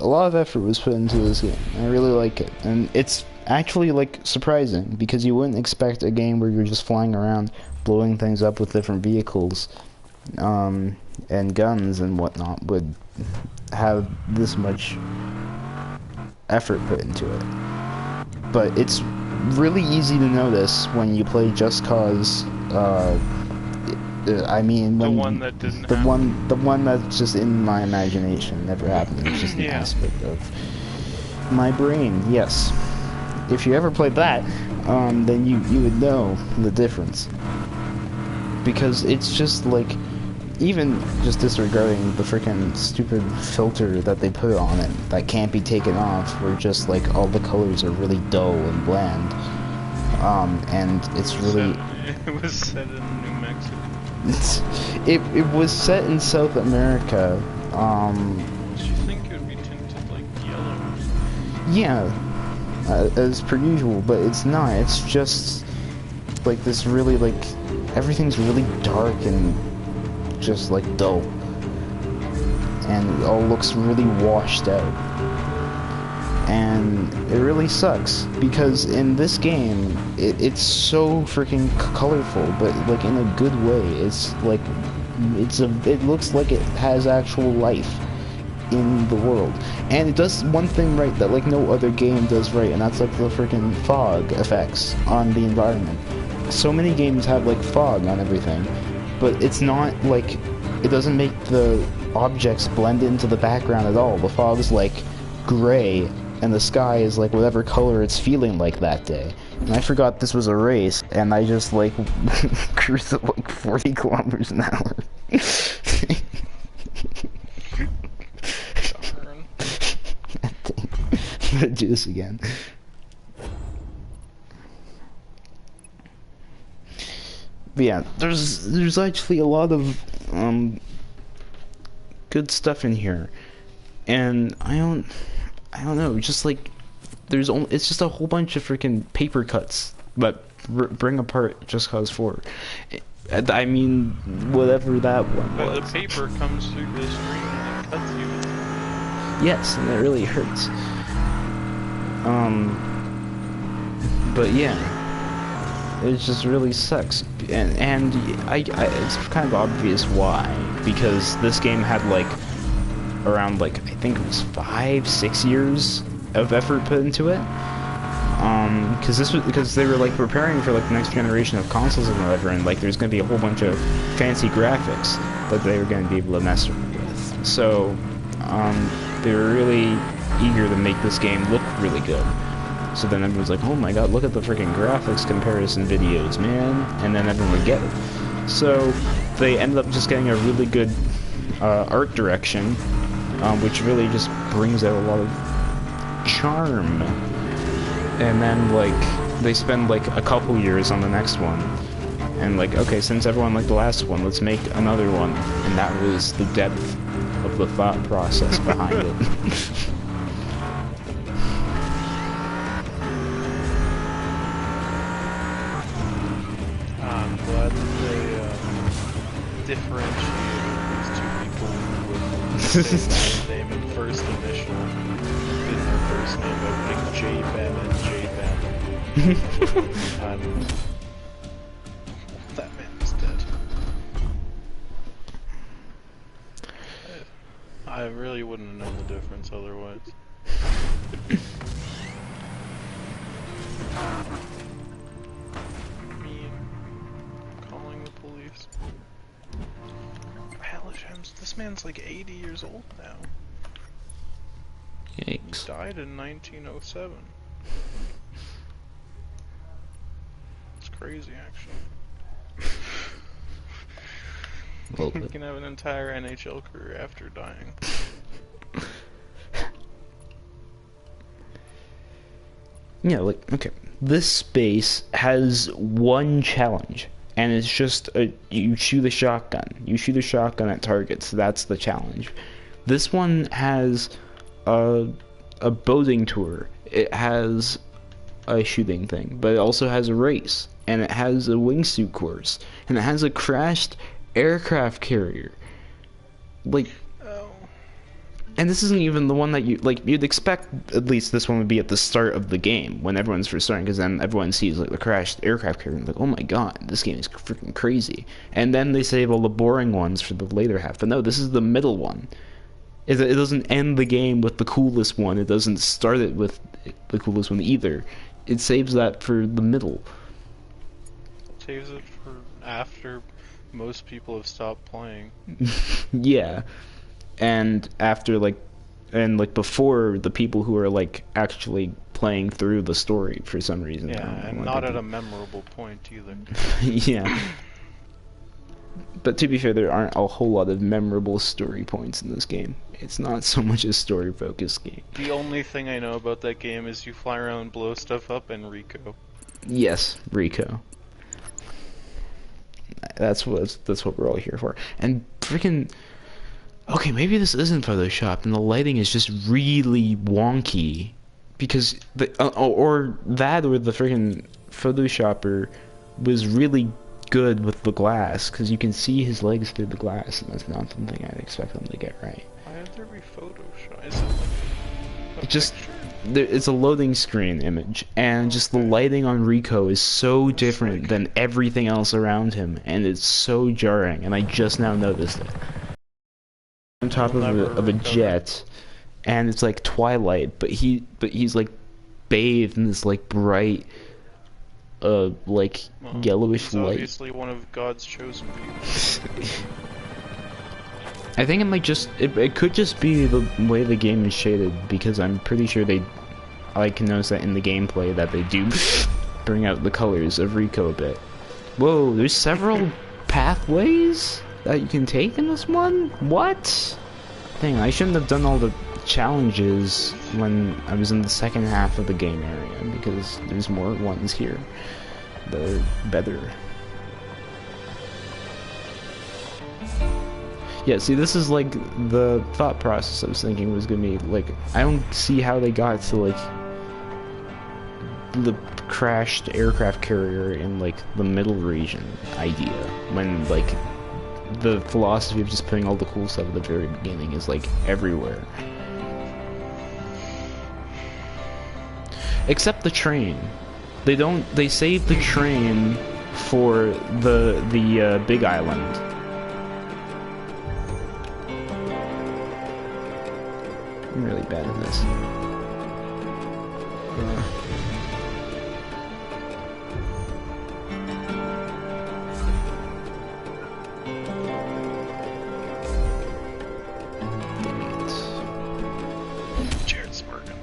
A lot of effort was put into this game. I really like it, and it's actually like surprising because you wouldn't expect a game where you're just flying around, blowing things up with different vehicles, and guns and whatnot would have this much effort put into it. But it's really easy to notice when you play Just Cause. I mean, when The one that didn't the happen. one that's just in my imagination, never happened. It's just an Yeah. aspect of my brain. Yes, if you ever played that, then you would know the difference. Because it's just like, even just disregarding the freaking stupid filter that they put on it that can't be taken off, where just like all the colors are really dull and bland. And it's really. It was set in New Mexico. It was set in South America. Did you think it would be tinted like yellow? Yeah, as per usual, but it's not. It's just like this really like everything's really dark and just like dull, and it all looks really washed out. And it really sucks because in this game it's so freaking colorful, but like in a good way. It's like it looks like it has actual life in the world, and it does one thing right that like no other game does right, and that's like the freaking fog effects on the environment. So many games have like fog on everything, but it's not like, it doesn't make the objects blend into the background at all. The fog's like gray, and the sky is like whatever color it's feeling like that day. And I forgot this was a race, and I just like cruised at like 40 kilometers an hour. Darn. I'm gonna do this again. But yeah, there's actually a lot of good stuff in here, and I don't know, just like it's just a whole bunch of freaking paper cuts that bring apart Just Cause 4. I mean, whatever that one But was. the paper comes through the screen and cuts you. Yes, and it really hurts. But yeah, it just really sucks, and it's kind of obvious why, because this game had like around like I think it was 5-6 years of effort put into it. Because they were like preparing for like the next generation of consoles and whatever, and like there's gonna be a whole bunch of fancy graphics that they were gonna be able to mess with. So they were really eager to make this game look really good. So then everyone's like, oh my god, look at the freaking graphics comparison videos, man, and then everyone would get it. So they ended up just getting a really good art direction, which really just brings out a lot of charm. And then like they spend like a couple years on the next one, and like, okay, since everyone liked the last one, let's make another one. And that was the depth of the thought process behind it. I'm glad that they differentiated these two people with their last name and first initial in their first name by putting J Bam and J Bam. That man is dead. I really wouldn't have known the difference otherwise. Me calling the police. Hellish, this man's like 80 years old now. Yikes. Died in 1907. It's crazy, actually. Well, You can have an entire NHL career after dying. yeah, like, okay. This space has one challenge, and it's just you shoot a shotgun. You shoot a shotgun at targets. That's the challenge. This one has a boating tour. It has a shooting thing, but it also has a race, and it has a wingsuit course, and it has a crashed aircraft carrier. Like, Oh. and this isn't even the one that you'd expect. At least this one would be at the start of the game when everyone's first starting, because then everyone sees like the crashed aircraft carrier and like, oh my god, this game is freaking crazy. And then they save all the boring ones for the later half. But no, this is the middle one. It doesn't end the game with the coolest one. It doesn't start it with the coolest one either. It saves that for the middle. Saves it for after most people have stopped playing. Yeah, and after before the people who are like actually playing through the story for some reason. I Yeah, don't know and why not they at do. a memorable point either. Yeah. But to be fair, there aren't a whole lot of memorable story points in this game. It's not so much a story-focused game. The only thing I know about that game is you fly around and blow stuff up and Rico. Yes, Rico. That's what we're all here for. And freaking, okay, maybe this isn't Photoshop, and the lighting is just really wonky, because or the freaking Photoshopper was really good with the glass, because you can see his legs through the glass, and that's not something I'd expect them to get right. Why would there be Photoshop? Is it like a It just picture? it's a loading screen image, and just the lighting on Rico is so different than everything else around him, and it's so jarring, and I just now noticed it. On top You'll of never a recover. jet, and it's like twilight, but he's like bathed in this like bright like Well, yellowish he's light. obviously one of God's chosen people. I think it might just it could just be the way the game is shaded, because I'm pretty sure I can notice that in the gameplay that they do bring out the colors of Rico a bit. Whoa, there's several pathways that you can take in this one? What? Dang, I shouldn't have done all the challenges when I was in the second half of the game area, because there's more ones here that are better. Yeah, see, this is like the thought process I was thinking was gonna be like, I don't see how they got to like the crashed aircraft carrier in like the middle region idea, when like the philosophy of just putting all the cool stuff at the very beginning is like everywhere. Except the train. They save the train for the big island. I'm really bad at this. Jared Sparkin.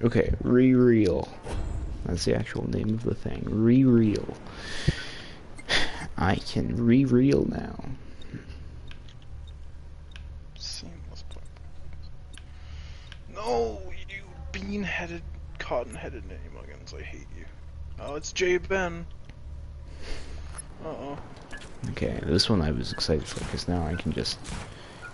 Okay, re-reel. That's the actual name of the thing. Re-reel. I can re-reel now. Seamless. No, you bean-headed, cotton-headed Nanny Muggins. I hate you. Oh, it's J Ben. Uh-oh. Okay, this one I was excited for because now I can just...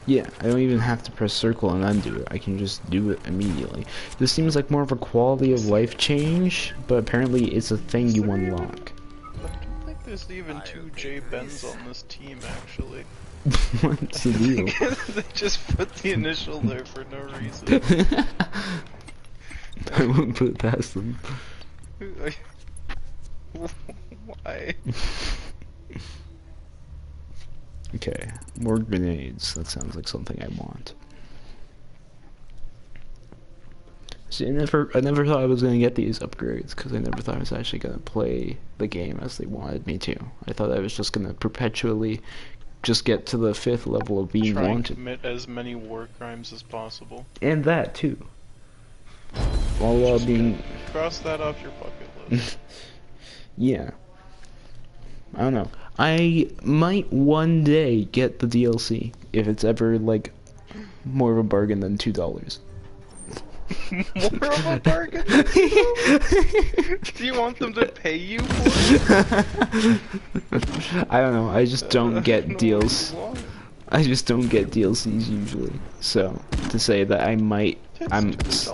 Yeah, I don't even have to press circle and undo it. I can just do it immediately. This seems like more of a quality of life change, but apparently it's a thing you unlock. I don't think there's even two J Bens on this team, actually. What's the deal? They just put the initial there for no reason. I wouldn't put it past them. Why? Okay, more grenades. That sounds like something I want. See, I never thought I was gonna get these upgrades because I never thought I was actually gonna play the game as they wanted me to. I thought I was just gonna perpetually just get to the 5th level of being Try and wanted. commit as many war crimes as possible. And that too. While being... Cross that off your bucket list. Yeah. I don't know. I might one day get the DLC if it's ever like more of a bargain than $2. More of a bargain? Do you want them to pay you for it? I don't know. I just don't get deals. What? I just don't get DLCs usually. So to say that I might, I'm this.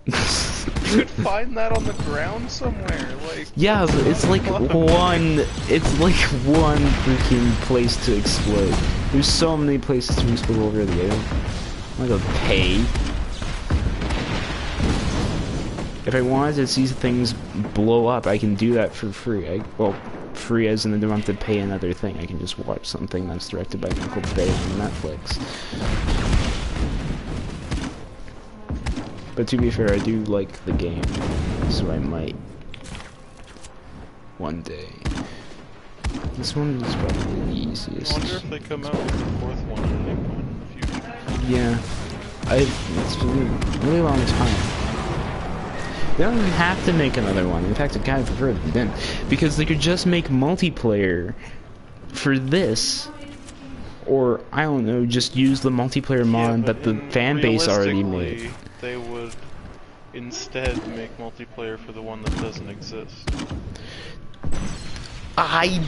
You could find that on the ground somewhere, like. Yeah, but it's like it's like one freaking place to explode. There's so many places to explode already. I'm not gonna pay. If I wanted to see things blow up, I can do that for free. Well, free as in I don't have to pay another thing. I can just watch something that's directed by Michael Bay on Netflix. But to be fair, I do like the game, so I might one day. This one is probably the easiest. I wonder if they come out with the 4th one at any point in the future. Yeah, it's been a really long time. They don't even have to make another one. In fact, I kind of prefer it if they didn't, because they could just make multiplayer for this, or I don't know, just use the multiplayer mod that the fan base already made. They would instead make multiplayer for the one that doesn't exist. I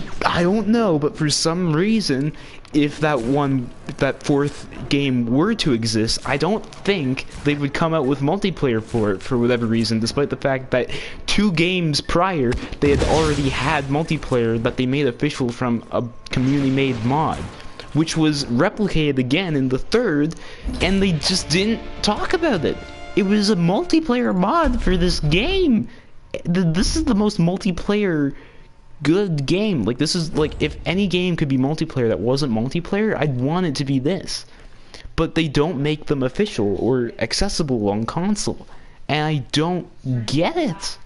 don't know, but for some reason, if that 4th game were to exist, I don't think they would come out with multiplayer for it for whatever reason, despite the fact that 2 games prior, they had already had multiplayer that they made official from a community-made mod, which was replicated again in the 3rd, and they just didn't talk about it. It was a multiplayer mod for this game. This is the most multiplayer good game. Like, this is like, if any game could be multiplayer that wasn't multiplayer, I'd want it to be this. But they don't make them official or accessible on console, and I don't get it.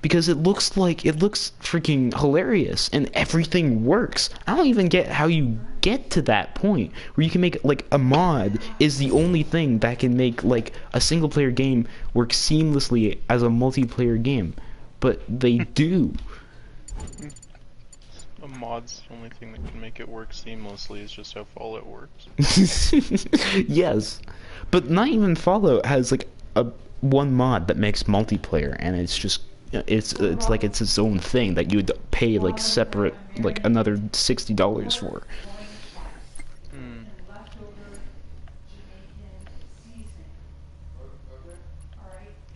Because it looks freaking hilarious and everything works. I don't even get how you get to that point where you can make like a mod is the only thing that can make like a single player game work seamlessly as a multiplayer game. But they do. A mod's the only thing that can make it work seamlessly, is just how Fallout works. Yes. But not even Fallout has like one mod that makes multiplayer, and it's just it's like it's its own thing that you would pay like separate, like another $60 for.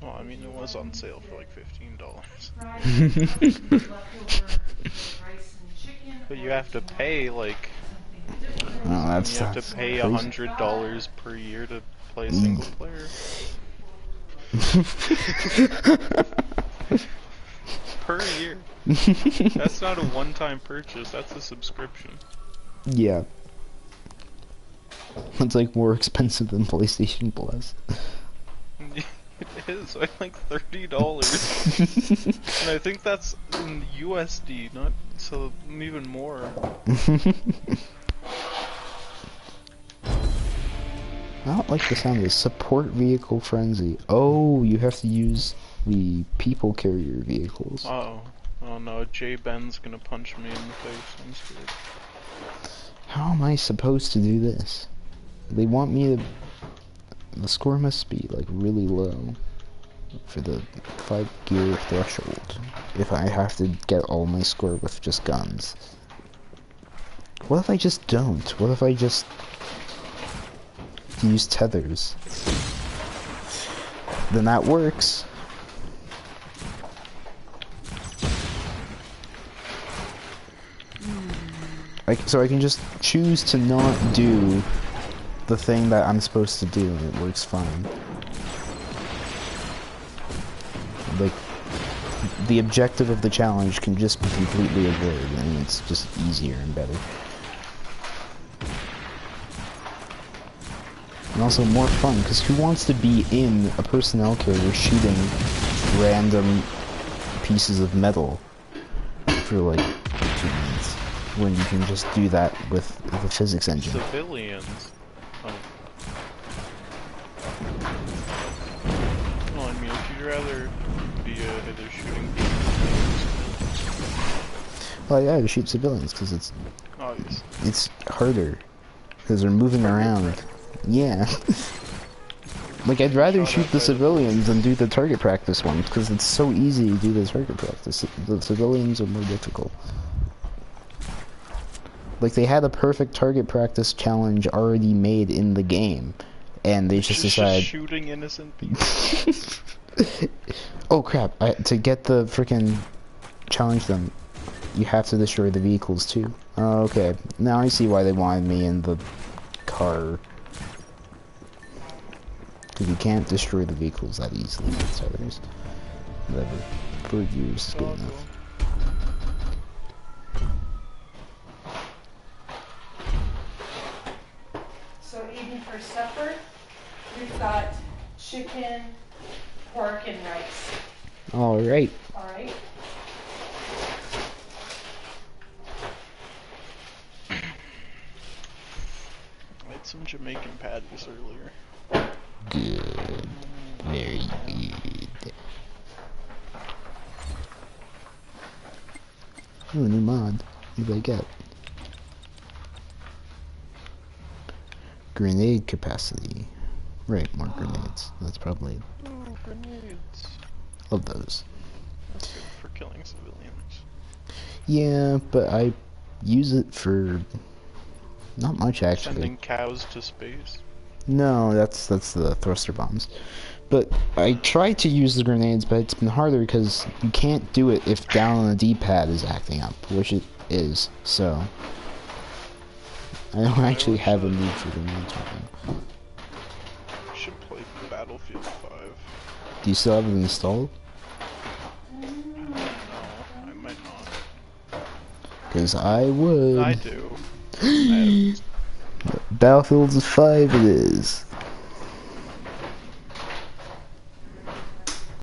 Well, I mean, it was on sale for like $15. But you have to pay like. Oh, You have to pay $100 per year to play single player. Per year. That's not a one-time purchase, that's a subscription. Yeah. It's like more expensive than PlayStation Plus. It is, I think $30. And I think that's in USD, not so even more. I don't like the sound of this. Support vehicle frenzy. Oh, you have to use the people carrier vehicles. Oh no, J Ben's gonna punch me in the face. I'm scared. How am I supposed to do this? They want me to... The score must be like really low. for the 5 gear threshold if I have to get all my score with just guns. What if I just don't? What if I just use tethers? Then that works. So I can just choose to not do the thing that I'm supposed to do, and it works fine. Like, the objective of the challenge can just be completely avoided, and it's just easier and better. And also more fun, because who wants to be in a personnel carrier shooting random pieces of metal for like 2 minutes, when you can just do that with the physics engine? Civilians. Oh. Well, I mean, if you'd rather be either shooting. Well, yeah, to shoot civilians, because Obviously. it's harder, because they're moving around. Yeah. Like, I'd rather shoot the civilians than do the target practice ones, because it's so easy to do the target practice. The civilians are more difficult. Like, they had a perfect target practice challenge already made in the game, and they just decided... shooting innocent people. Oh crap, to get the frickin' challenge them, you have to destroy the vehicles too. Oh, okay, now I see why they wanted me in the car. Because you can't destroy the vehicles that easily with others. Whatever. 4 years is good enough. So even for supper, we've got chicken, pork, and rice. Alright. All right. I had some Jamaican patties earlier. Good. Very good. Ooh, new mod. What did I get? Grenade capacity. Right, more grenades. That's probably... Oh, grenades. Love those. That's good for killing civilians. Yeah, but I use it for... not much, actually. Sending cows to space. No, that's the thruster bombs. But I tried to use the grenades, but it's been harder because you can't do it if down on the D-pad is acting up, which it is, so... I don't actually have a need for grenades right now. I should play Battlefield 5. Do you still have it installed? No, I might not. Because I would. I do. Battlefield 5 it is.